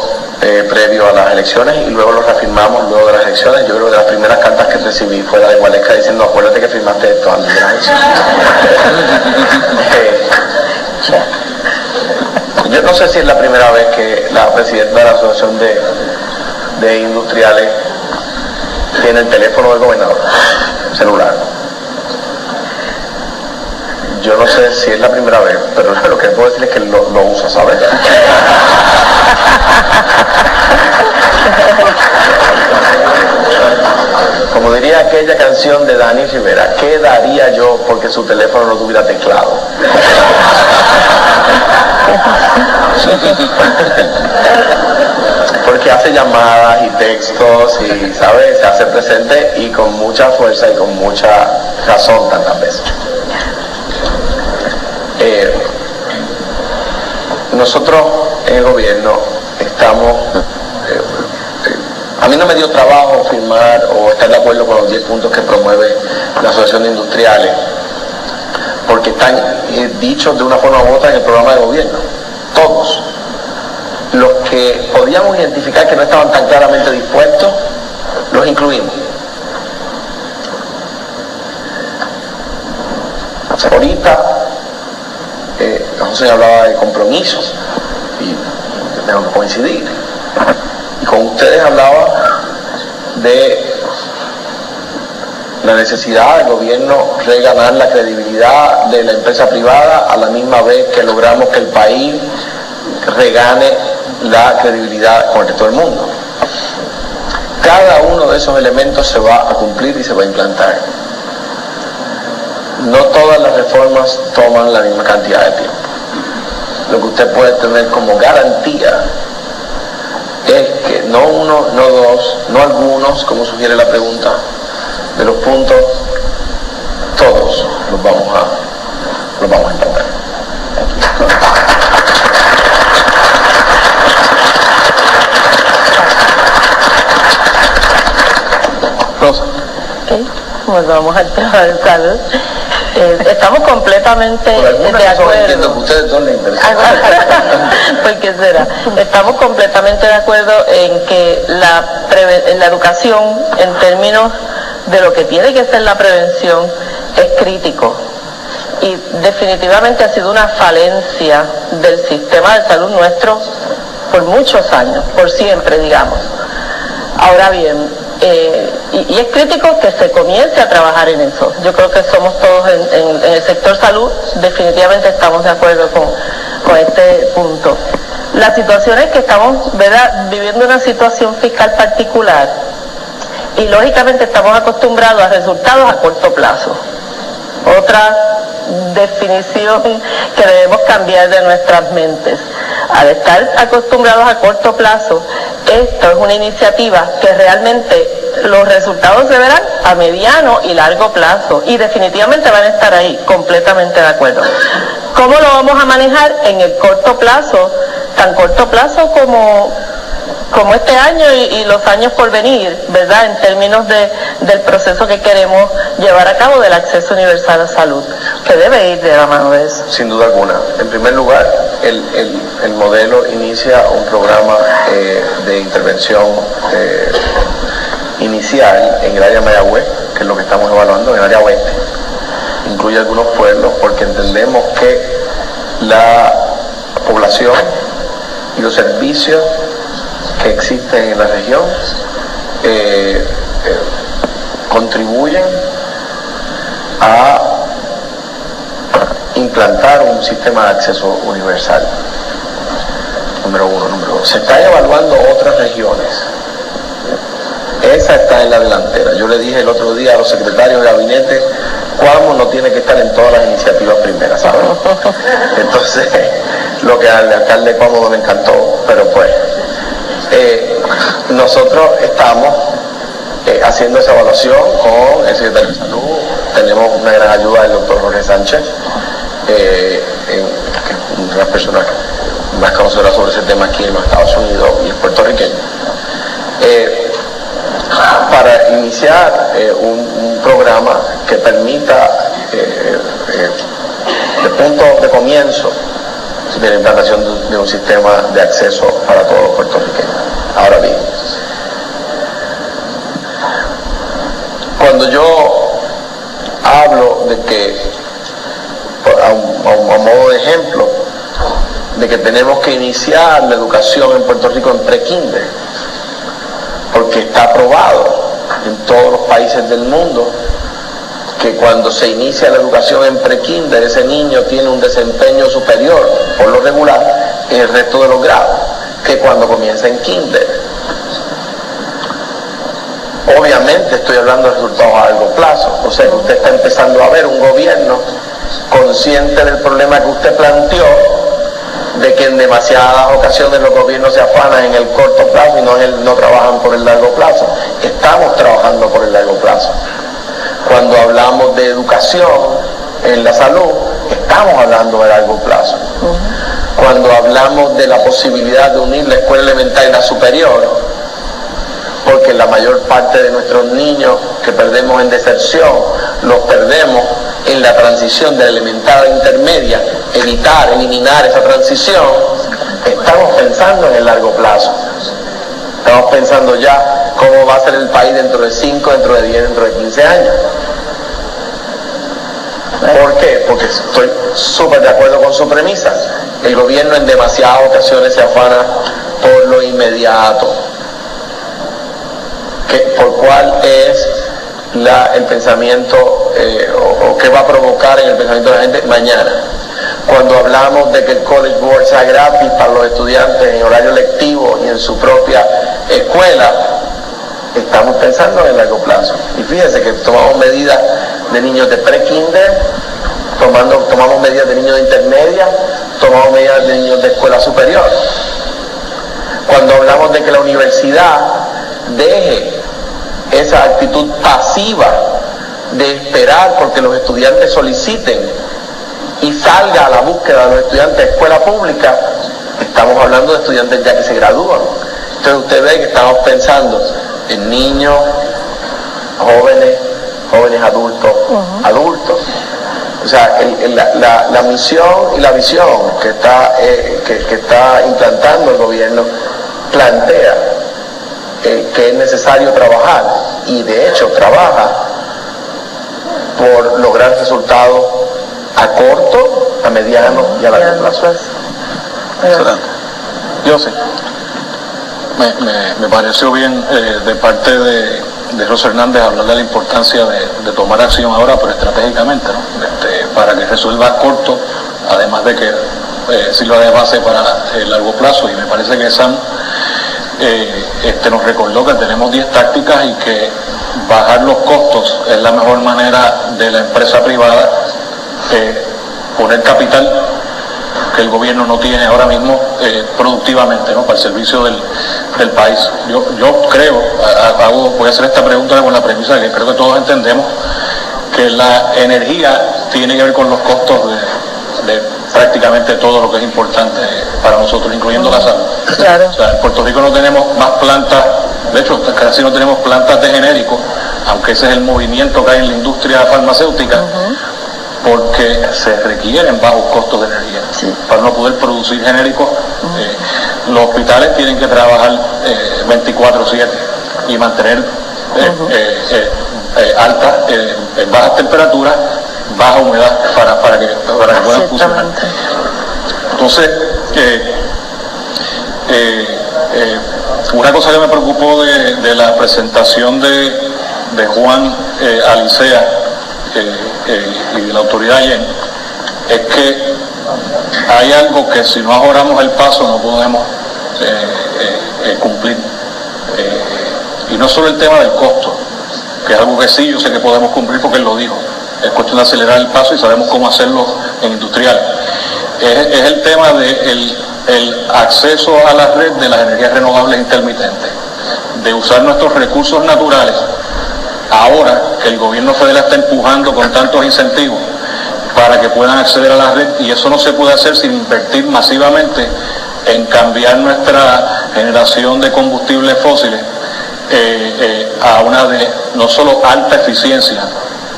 previos a las elecciones y luego los reafirmamos luego de las elecciones. Yo creo que de las primeras cartas que recibí fue la de Gualesca diciendo: acuérdate que firmaste esto antes de las elecciones. Yo no sé si es la primera vez que la presidenta de la Asociación de Industriales tiene el teléfono del gobernador celular. Yo no sé si es la primera vez, pero lo que puedo decir es que lo usa, ¿sabes? Como diría aquella canción de Dani Rivera, ¿qué daría yo porque su teléfono no tuviera teclado? Porque hace llamadas y textos y, ¿sabes? Se hace presente y con mucha fuerza y con mucha razón tantas veces. Nosotros en el gobierno estamos, a mí no me dio trabajo firmar o estar de acuerdo con los 10 puntos que promueve la Asociación de Industriales, porque están dichos de una forma u otra en el programa de gobierno. Todos los que podíamos identificar que no estaban tan claramente dispuestos, los incluimos. Ahorita José hablaba de compromisos y tengo que coincidir, y con ustedes hablaba de la necesidad del gobierno reganar la credibilidad de la empresa privada a la misma vez que logramos que el país regane la credibilidad con el resto del mundo. Cada uno de esos elementos se va a cumplir y se va a implantar. No todas las reformas toman la misma cantidad de tiempo. Lo que usted puede tener como garantía es que no uno, no dos, no algunos, como sugiere la pregunta, de los puntos, todos los vamos a implantar. Rosa. Okay. Pues vamos al tema de salud. Estamos completamente de acuerdo. Ustedes dos les interesan. ¿Por qué será? Estamos completamente de acuerdo en que en la educación, en términos de lo que tiene que ser la prevención, es crítico. Y definitivamente ha sido una falencia del sistema de salud nuestro por muchos años, por siempre, digamos. Ahora bien, y es crítico que se comience a trabajar en eso. Yo creo que somos todos en el sector salud, definitivamente estamos de acuerdo con este punto. La situación es que estamos, ¿verdad?, viviendo una situación fiscal particular y lógicamente estamos acostumbrados a resultados a corto plazo. Otra definición que debemos cambiar de nuestras mentes. Al estar acostumbrados a corto plazo, esto es una iniciativa que realmente los resultados se verán a mediano y largo plazo y definitivamente van a estar ahí, completamente de acuerdo. ¿Cómo lo vamos a manejar en el corto plazo? Tan corto plazo como este año y los años por venir, ¿verdad? En términos del proceso que queremos llevar a cabo del acceso universal a salud, que debe ir de la mano de eso. Sin duda alguna. En primer lugar, el modelo inicia un programa de intervención inicial en el área de Mayagüez, que es lo que estamos evaluando, en el área oeste. Incluye algunos pueblos porque entendemos que la población y los servicios que existen en la región contribuyen a implantar un sistema de acceso universal. Número uno. Número dos, se están evaluando otras regiones. Esa está en la delantera. Yo le dije el otro día a los secretarios de gabinete, Cuamo no tiene que estar en todas las iniciativas primeras, ¿saben? Entonces, lo que al alcalde Cuamo no le encantó, pero pues nosotros estamos haciendo esa evaluación con el secretario de Salud. Tenemos una gran ayuda del doctor Jorge Sánchez, que es una persona más conocedora sobre ese tema aquí en los Estados Unidos y es puertorriqueño, para iniciar un programa que permita de punto de comienzo de la implantación de un sistema de acceso para todos los puertorriqueños. Ahora bien, cuando yo hablo de que, a modo de ejemplo, de que tenemos que iniciar la educación en Puerto Rico en pre-kinder, porque está aprobado en todos los países del mundo que cuando se inicia la educación en pre-kinder, ese niño tiene un desempeño superior, por lo regular, en el resto de los grados, que cuando comienza en kinder. Obviamente estoy hablando de resultados a largo plazo, o sea que usted está empezando a ver un gobierno consciente del problema que usted planteó, de que en demasiadas ocasiones los gobiernos se afanan en el corto plazo y no trabajan por el largo plazo. Estamos trabajando por el largo plazo. Cuando hablamos de educación en la salud, estamos hablando de largo plazo. Cuando hablamos de la posibilidad de unir la escuela elemental y la superior, porque la mayor parte de nuestros niños que perdemos en deserción, los perdemos en la transición de la elemental a la intermedia, eliminar esa transición, estamos pensando en el largo plazo. Estamos pensando ya cómo va a ser el país dentro de 5, dentro de 10, dentro de 15 años. ¿Por qué? Porque estoy súper de acuerdo con su premisa. El gobierno en demasiadas ocasiones se afana por lo inmediato. ¿Por cuál es el pensamiento o qué va a provocar en el pensamiento de la gente mañana? Cuando hablamos de que el College Board sea gratis para los estudiantes en horario lectivo y en su propia escuela, estamos pensando en el largo plazo. Y fíjense que tomamos medidas de niños de pre-kinder, tomamos medidas de niños de intermedia, tomamos medidas de niños de escuela superior. Cuando hablamos de que la universidad deje esa actitud pasiva de esperar porque los estudiantes soliciten y salga a la búsqueda de los estudiantes de escuela pública, estamos hablando de estudiantes ya que se gradúan. Entonces usted ve que estamos pensando en niños, jóvenes adultos. O sea, la misión y la visión que está implantando el gobierno plantea que es necesario trabajar, y de hecho trabaja por lograr resultados a corto, a mediano y a largo plazo. Excelente. Yo sé. Me pareció bien de parte de Rosa Hernández hablar de la importancia de tomar acción ahora, pero estratégicamente, ¿no? Para que resuelva a corto, además de que sirva de base para el largo plazo. Y me parece que Sam nos recordó que tenemos 10 tácticas y que bajar los costos es la mejor manera de la empresa privada poner capital que el gobierno no tiene ahora mismo productivamente, ¿no?, para el servicio del país. Yo creo, voy a hacer esta pregunta con la premisa de que creo que todos entendemos que la energía tiene que ver con los costos de prácticamente todo lo que es importante para nosotros, incluyendo la salud. Claro. O sea, en Puerto Rico no tenemos más plantas, de hecho casi no tenemos plantas de genéricos, aunque ese es el movimiento que hay en la industria farmacéutica, porque se requieren bajos costos de energía. Sí. Para no poder producir genéricos, los hospitales tienen que trabajar 24/7 y mantener altas, bajas temperaturas, baja humedad para que puedan funcionar. Entonces, una cosa que me preocupó de la presentación de Juan Alicea y de la autoridad ayer es que hay algo que si no ahorramos el paso no podemos cumplir, y no solo el tema del costo, que es algo que sí yo sé que podemos cumplir porque él lo dijo, es cuestión de acelerar el paso y sabemos cómo hacerlo en industrial. Es el tema del acceso a la red de las energías renovables intermitentes, de usar nuestros recursos naturales, ahora que el gobierno federal está empujando con tantos incentivos para que puedan acceder a la red, y eso no se puede hacer sin invertir masivamente en cambiar nuestra generación de combustibles fósiles a una de no solo alta eficiencia,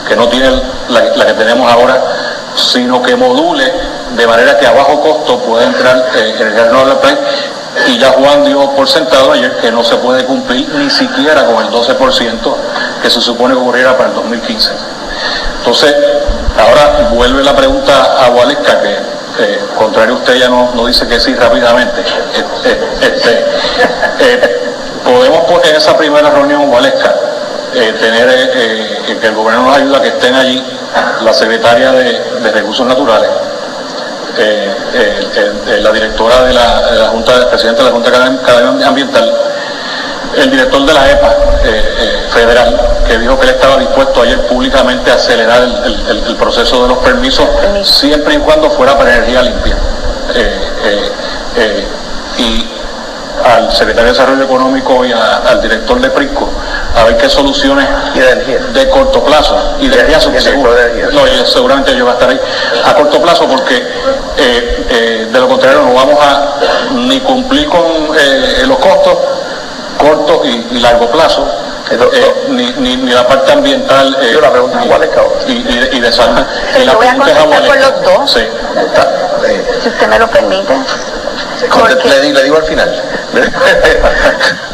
que no tiene la que tenemos ahora, sino que module de manera que a bajo costo pueda entrar energía renovable al país. Y ya Juan dio por sentado ayer que no se puede cumplir ni siquiera con el 12% que se supone que ocurriera para el 2015. Entonces, ahora vuelve la pregunta a Waleska, que contrario a usted ya no dice que sí rápidamente. Podemos en esa primera reunión, Waleska, tener que el gobierno nos ayude a que estén allí la secretaria de Recursos Naturales, la directora de la Junta, el presidente de la Junta Académica Ambiental, el director de la EPA federal, que dijo que él estaba dispuesto ayer públicamente a acelerar el proceso de los permisos, siempre y cuando fuera para energía limpia. Y al secretario de Desarrollo Económico y al director de Prisco a ver qué soluciones de corto plazo y de energía seguro. No, seguramente yo voy a estar ahí a corto plazo, porque de lo contrario no vamos a ni cumplir con los costos corto y largo plazo, ni la parte ambiental y de salud. Pero yo voy a contestar por los dos, sí. Si usted me lo permite. Le digo al final.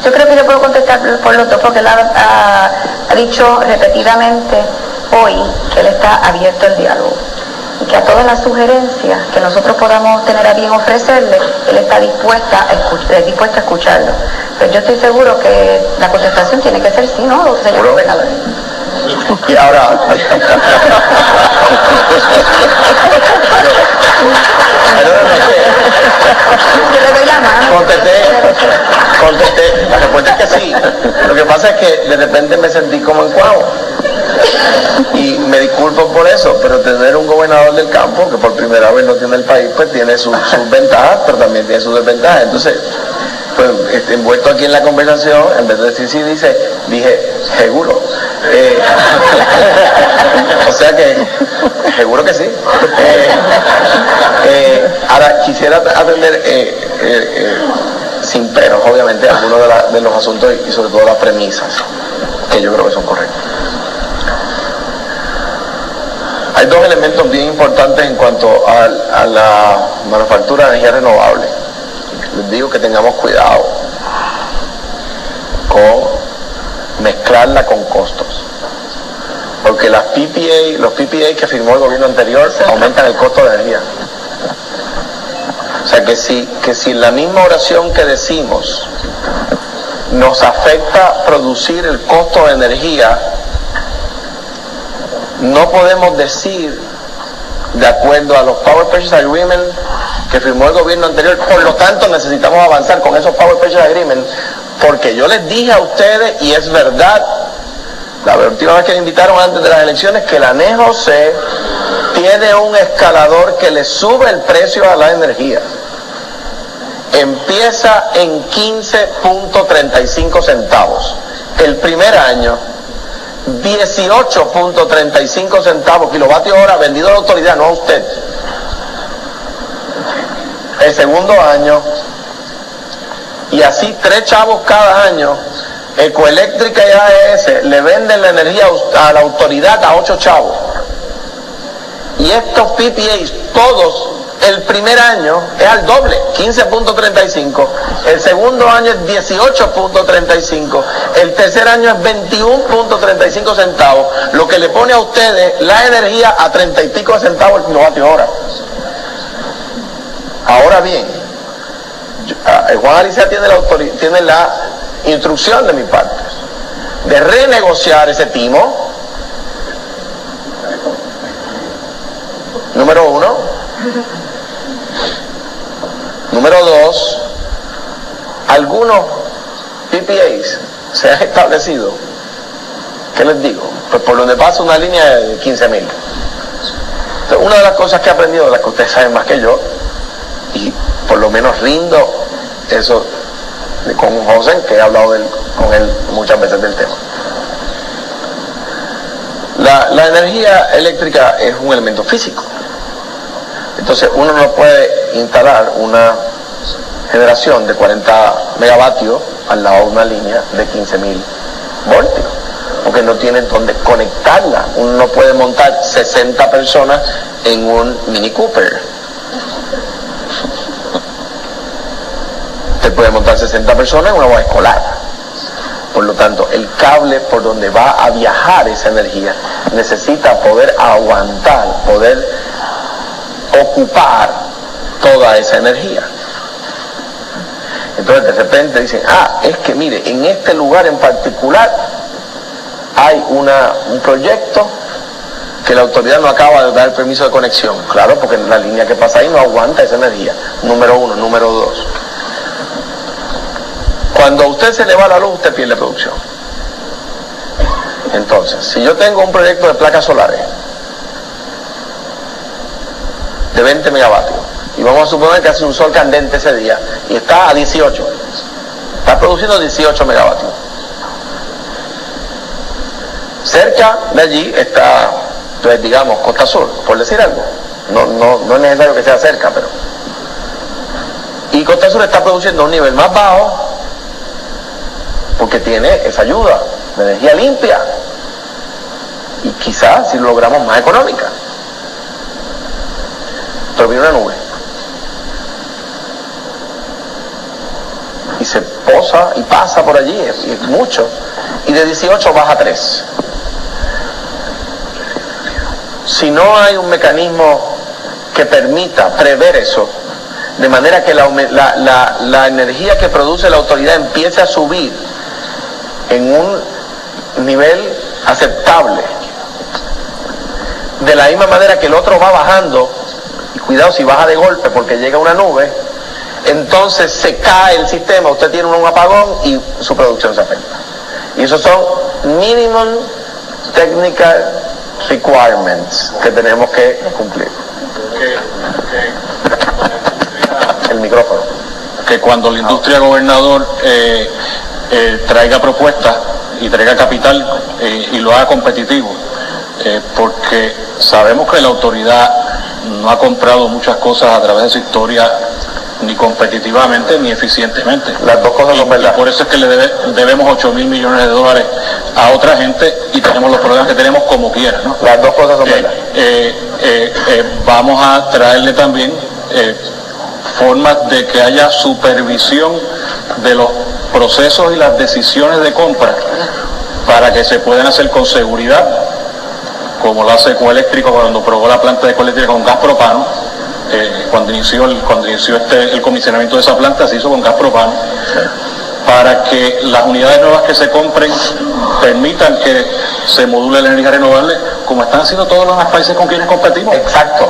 Yo creo que yo puedo contestar por los dos, porque él ha dicho repetidamente hoy que él está abierto al diálogo y que a todas las sugerencias que nosotros podamos tener a bien ofrecerle, él está dispuesta a escucharlo. Pero yo estoy seguro que la contestación tiene que ser sí, ¿no, señor gobernador? Y ahora contesté, la respuesta es que sí. Lo que pasa es que de repente me sentí como en Cuau, y me disculpo por eso, pero tener un gobernador del campo que por primera vez no tiene el país, pues tiene sus ventajas, pero también tiene sus desventajas. Entonces, pues envuelto aquí en la conversación, en vez de decir sí, dije seguro. O sea que seguro que sí. Ahora quisiera atender sin peros, obviamente, algunos de los asuntos y sobre todo las premisas, que yo creo que son correctas. Hay dos elementos bien importantes en cuanto a la manufactura de energía renovable. Les digo que tengamos cuidado con mezclarla con costos, porque los PPA que firmó el gobierno anterior aumentan el costo de energía. O sea que si la misma oración que decimos nos afecta producir el costo de energía, no podemos decir, de acuerdo a los Power Purchase Agreement que firmó el gobierno anterior, por lo tanto necesitamos avanzar con esos Power Purchase Agreement, porque yo les dije a ustedes, y es verdad, la última vez que me invitaron antes de las elecciones, que la NEJOC tiene un escalador que le sube el precio a la energía. Empieza en 15.35 centavos. El primer año, 18.35 centavos kilovatio hora vendido a la autoridad, no a usted. El segundo año, y así 3 chavos cada año, Ecoeléctrica y AES le venden la energía a la autoridad a 8 chavos. Y estos PPAs, todos, el primer año es al doble, 15.35, el segundo año es 18.35, el tercer año es 21.35 centavos, lo que le pone a ustedes la energía a 30 y pico de centavos el kilovatio hora. Ahora bien, Juan Alicea tiene la instrucción de mi parte de renegociar ese timo, número 1. Número 2, algunos PPAs se han establecido, ¿qué les digo? Pues por donde pasa una línea de 15,000. Entonces, una de las cosas que he aprendido, de las que ustedes saben más que yo, y por lo menos rindo eso con José, que he hablado con él muchas veces del tema. La energía eléctrica es un elemento físico. Entonces uno no puede instalar una generación de 40 megavatios al lado de una línea de 15,000 voltios, porque no tienen dónde conectarla. Uno no puede montar 60 personas en un Mini Cooper. Usted puede montar 60 personas en una guagua escolar. Por lo tanto, el cable por donde va a viajar esa energía necesita poder aguantar, poder ocupar toda esa energía. Entonces de repente dicen, es que mire, en este lugar en particular hay un proyecto que la autoridad no acaba de dar el permiso de conexión. Claro, porque la línea que pasa ahí no aguanta esa energía. Número 1. Número 2, cuando a usted se le va la luz, usted pierde producción. Entonces, si yo tengo un proyecto de placas solares de 20 megavatios, y vamos a suponer que hace un sol candente ese día, y está a 18, está produciendo 18 megavatios. Cerca de allí está, pues, digamos, Costa Sur, por decir algo. No es necesario que sea cerca, pero... Y Costa Sur está produciendo a un nivel más bajo, porque tiene esa ayuda de energía limpia, y quizás si lo logramos más económica. Pero viene una nube y se posa y pasa por allí, es mucho, y de 18 baja a 3. Si no hay un mecanismo que permita prever eso, de manera que la energía que produce la autoridad empiece a subir en un nivel aceptable, de la misma manera que el otro va bajando, y cuidado si baja de golpe porque llega una nube, entonces se cae el sistema, usted tiene un apagón y su producción se afecta. Y esos son minimum technical requirements que tenemos que cumplir. El micrófono. Que cuando la industria, gobernador, traiga propuestas y traiga capital y lo haga competitivo, porque sabemos que la autoridad no ha comprado muchas cosas a través de su historia, ni competitivamente ni eficientemente. Las dos cosas son verdad. Y por eso es que le debemos 8,000 millones de dólares a otra gente y tenemos los problemas que tenemos como quiera, ¿no? Las dos cosas son verdad. Vamos a traerle también formas de que haya supervisión de los procesos y las decisiones de compra para que se puedan hacer con seguridad, como lo hace Ecoeléctrico cuando probó la planta de Ecoeléctrica con gas propano. Cuando inició el comisionamiento de esa planta, se hizo con gas propano, para que las unidades nuevas que se compren permitan que se module la energía renovable, como están haciendo todos los demás países con quienes competimos. Exacto.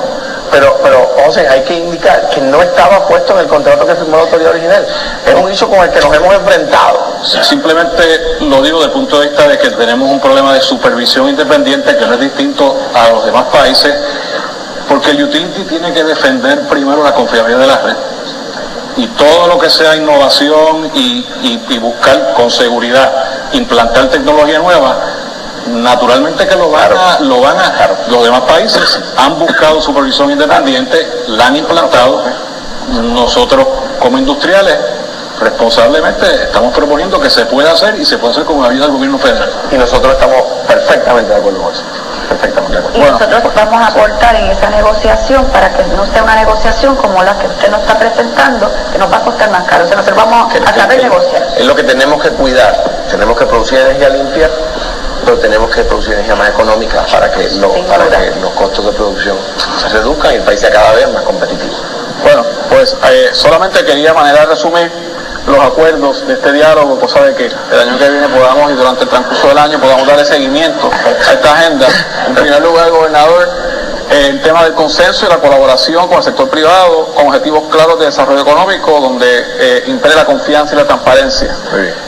Pero José, hay que indicar que no estaba puesto en el contrato que firmó la autoridad original. Es un issue con el que nos hemos enfrentado. Simplemente lo digo desde el punto de vista de que tenemos un problema de supervisión independiente que no es distinto a los demás países, Porque el utility tiene que defender primero la confiabilidad de la red. Y todo lo que sea innovación y buscar con seguridad implantar tecnología nueva, naturalmente que lo van a los demás países han buscado supervisión independiente, la han implantado. Nosotros como industriales responsablemente estamos proponiendo que se pueda hacer y se puede hacer con ayuda del gobierno federal. Y nosotros estamos perfectamente de acuerdo con eso. Perfectamente de acuerdo. Y nosotros vamos a aportar en esa negociación para que no sea una negociación como la que usted nos está presentando, que nos va a costar más caro. O sea, nosotros vamos a saber negociar. Es lo que tenemos que cuidar. Tenemos que producir energía limpia, pero tenemos que producir energía más económica para que los costos de producción se reduzcan y el país sea cada vez más competitivo. Bueno, pues solamente quería, a manera de resumir, los acuerdos de este diálogo, cosa de que el año que viene podamos y durante el transcurso del año podamos darle seguimiento a esta agenda. En primer lugar, gobernador, el tema del consenso y la colaboración con el sector privado, con objetivos claros de desarrollo económico, donde impere la confianza y la transparencia.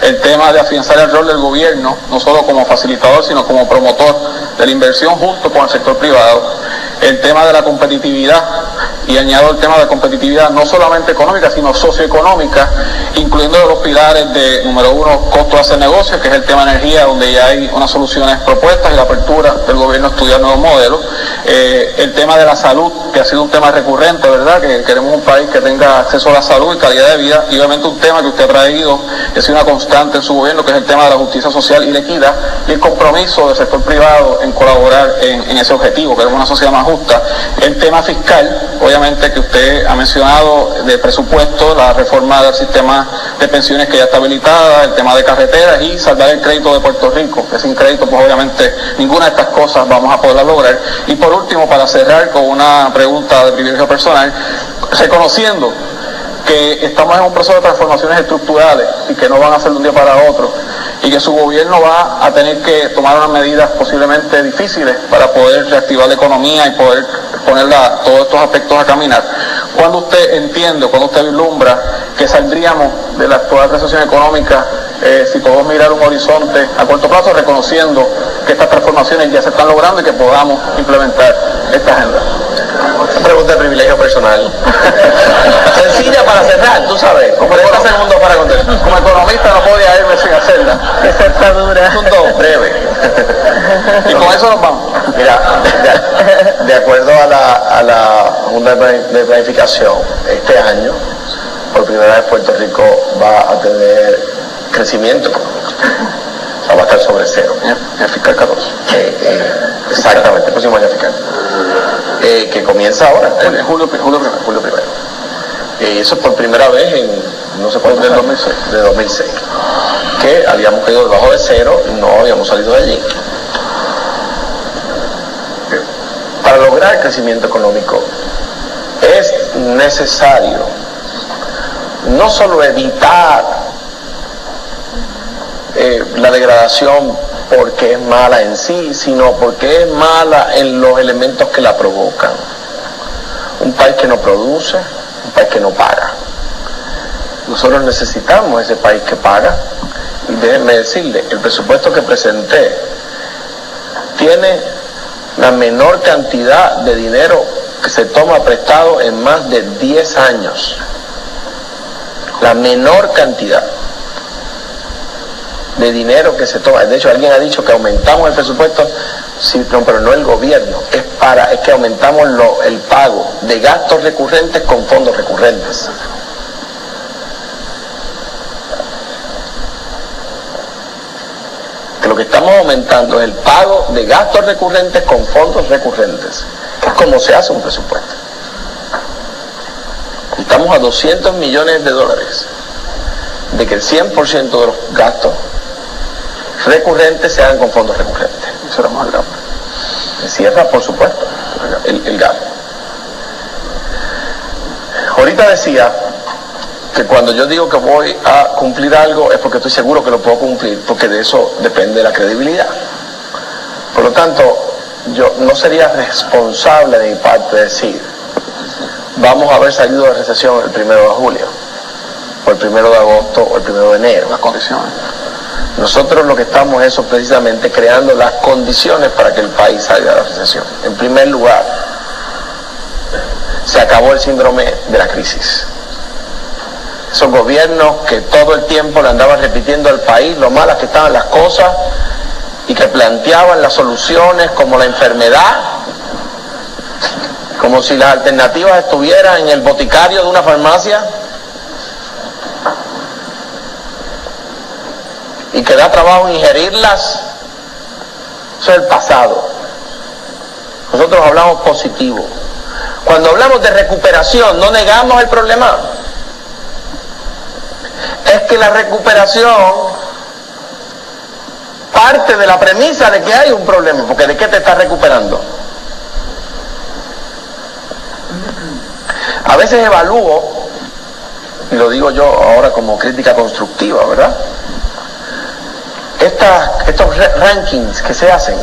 El tema de afianzar el rol del gobierno, no solo como facilitador, sino como promotor de la inversión junto con el sector privado. El tema de la competitividad, y añado el tema de competitividad no solamente económica, sino socioeconómica, incluyendo los pilares de, número uno, costo de hacer negocios, que es el tema de energía, donde ya hay unas soluciones propuestas y la apertura del gobierno a estudiar nuevos modelos. El tema de la salud, que ha sido un tema recurrente, ¿verdad? Que queremos un país que tenga acceso a la salud y calidad de vida, y obviamente un tema que usted ha traído, que ha sido una constante en su gobierno, que es el tema de la justicia social y la equidad, y el compromiso del sector privado en colaborar en ese objetivo, que es una sociedad más justa. El tema fiscal, obviamente que usted ha mencionado, de presupuesto, la reforma del sistema de pensiones que ya está habilitada, el tema de carreteras y saldar el crédito de Puerto Rico, que sin crédito pues obviamente ninguna de estas cosas vamos a poderla lograr. Y por último, para cerrar con una pregunta de privilegio personal, reconociendo que estamos en un proceso de transformaciones estructurales y que no van a ser de un día para otro, y que su gobierno va a tener que tomar unas medidas posiblemente difíciles para poder reactivar la economía y poder poner todos estos aspectos a caminar. ¿Cuándo usted entiende, cuando usted vislumbra que saldríamos de la actual recesión económica, si podemos mirar un horizonte a corto plazo, reconociendo que estas transformaciones ya se están logrando y que podamos implementar esta agenda? Pregunta de privilegio personal. Sencilla para cerrar, tú sabes. Como 30 segundos para contestar. Como economista no podía irme sin hacerla. Esa está dura. Asunto breve. Y con eso nos vamos. Mira, de acuerdo a la Junta de Planificación, este año, por primera vez Puerto Rico va a tener crecimiento económico. O sea, va a estar sobre cero. El fiscal 14. Exactamente, el próximo año fiscal. Que comienza ahora. Julio primero. Eso es por primera vez en, no sé cuántos años, de 2006. Que habíamos caído debajo de cero y no habíamos salido de allí. Para lograr crecimiento económico es necesario no solo evitar la degradación porque es mala en sí, sino porque es mala en los elementos que la provocan. Un país que no produce, un país que no paga. Nosotros necesitamos ese país que paga, y déjenme decirle, el presupuesto que presenté tiene la menor cantidad de dinero que se toma prestado en más de 10 años. La menor cantidad de dinero que se toma. De hecho, alguien ha dicho que aumentamos el presupuesto, sí, no, pero no el gobierno, es que aumentamos el pago de gastos recurrentes con fondos recurrentes. Que lo que estamos aumentando es el pago de gastos recurrentes con fondos recurrentes, que es como se hace un presupuesto. Y estamos a $200 millones de que el 100% de los gastos recurrentes se hagan con fondos recurrentes. Eso era más grave. Cierra, por supuesto, el gap. Ahorita decía que cuando yo digo que voy a cumplir algo es porque estoy seguro que lo puedo cumplir, porque de eso depende la credibilidad. Por lo tanto, yo no sería responsable de mi parte decir vamos a haber salido de recesión el 1 de julio, o el 1 de agosto, o el 1 de enero. Las condiciones. Nosotros lo que estamos es precisamente creando las condiciones para que el país salga de la recesión. En primer lugar, se acabó el síndrome de la crisis. Esos gobiernos que todo el tiempo le andaban repitiendo al país lo malas que estaban las cosas y que planteaban las soluciones como la enfermedad, como si las alternativas estuvieran en el boticario de una farmacia, y que da trabajo ingerirlas. Eso es el pasado. Nosotros hablamos positivo. Cuando hablamos de recuperación, no negamos el problema. Es que la recuperación parte de la premisa de que hay un problema, porque ¿de qué te estás recuperando? A veces evalúo, y lo digo yo ahora como crítica constructiva, ¿verdad? Estos rankings que se hacen,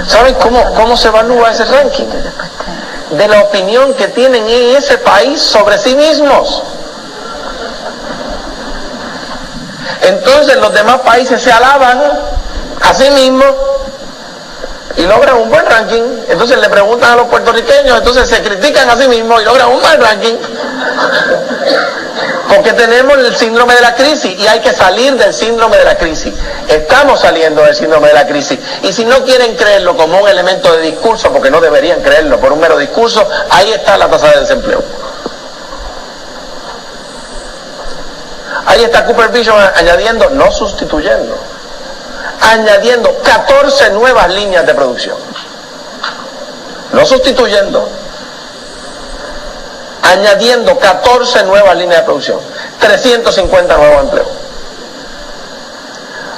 ¿saben cómo se evalúa ese ranking? De la opinión que tienen en ese país sobre sí mismos. Entonces los demás países se alaban a sí mismos y logran un buen ranking. Entonces le preguntan a los puertorriqueños, entonces se critican a sí mismos y logran un mal ranking. Porque tenemos el síndrome de la crisis y hay que salir del síndrome de la crisis. Estamos saliendo del síndrome de la crisis. Y si no quieren creerlo como un elemento de discurso, porque no deberían creerlo por un mero discurso, ahí está la tasa de desempleo. Ahí está Cooper Vision añadiendo, no sustituyendo, añadiendo 14 nuevas líneas de producción. No sustituyendo, añadiendo 14 nuevas líneas de producción, 350 nuevos empleos.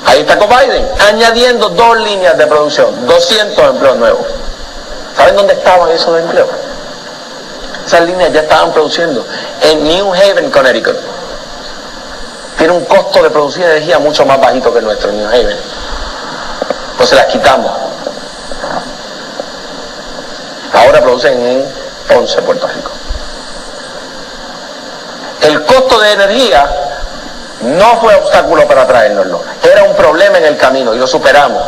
Ahí está Biden, añadiendo 2 líneas de producción, 200 empleos nuevos. ¿Saben dónde estaban esos empleos? Esas líneas ya estaban produciendo en New Haven, Connecticut. Tiene un costo de producir energía mucho más bajito que el nuestro, New Haven. Entonces las quitamos. Ahora producen en Ponce, Puerto Rico. El costo de energía no fue obstáculo para traérnoslo. Era un problema en el camino y lo superamos.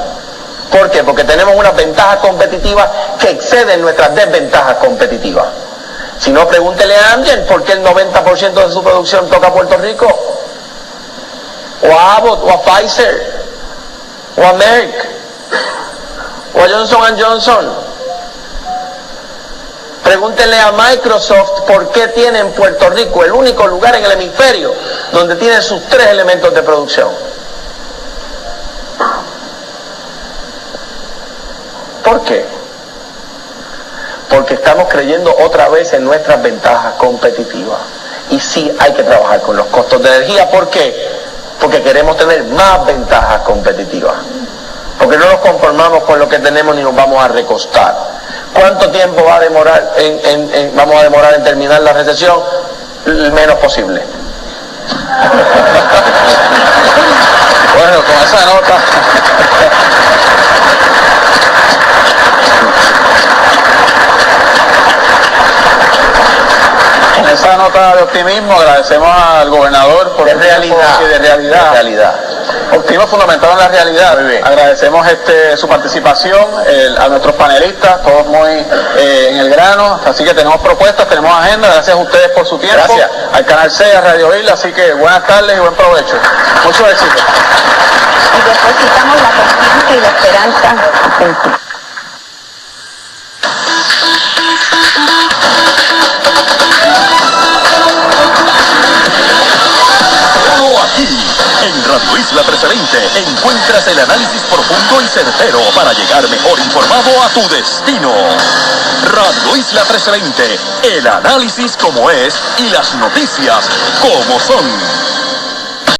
¿Por qué? Porque tenemos unas ventajas competitivas que exceden nuestras desventajas competitivas. Si no, pregúntele a Amgen por qué el 90% de su producción toca a Puerto Rico. O a Abbott, o a Pfizer, o a Merck, o a Johnson & Johnson. Pregúntenle a Microsoft por qué tiene en Puerto Rico el único lugar en el hemisferio donde tiene sus 3 elementos de producción. ¿Por qué? Porque estamos creyendo otra vez en nuestras ventajas competitivas. Y sí hay que trabajar con los costos de energía. ¿Por qué? Porque queremos tener más ventajas competitivas. Porque no nos conformamos con lo que tenemos ni nos vamos a recostar. ¿Cuánto tiempo va a demorar vamos a demorar en terminar la recesión? El menos posible. Bueno, con esa nota. Con esa nota de optimismo agradecemos al gobernador por el realidad y de realidad. Optimismo fundamentado en la realidad. Agradecemos su participación, a nuestros panelistas, todos muy en el grano. Así que tenemos propuestas, tenemos agenda. Gracias a ustedes por su tiempo. Gracias. Al Canal 6, a Radio Isla. Así que buenas tardes y buen provecho. Mucho éxito. Y depositamos la confianza y la esperanza en ti. En Radio Isla 1320 encuentras el análisis profundo y certero para llegar mejor informado a tu destino. Radio Isla 1320, el análisis como es y las noticias como son.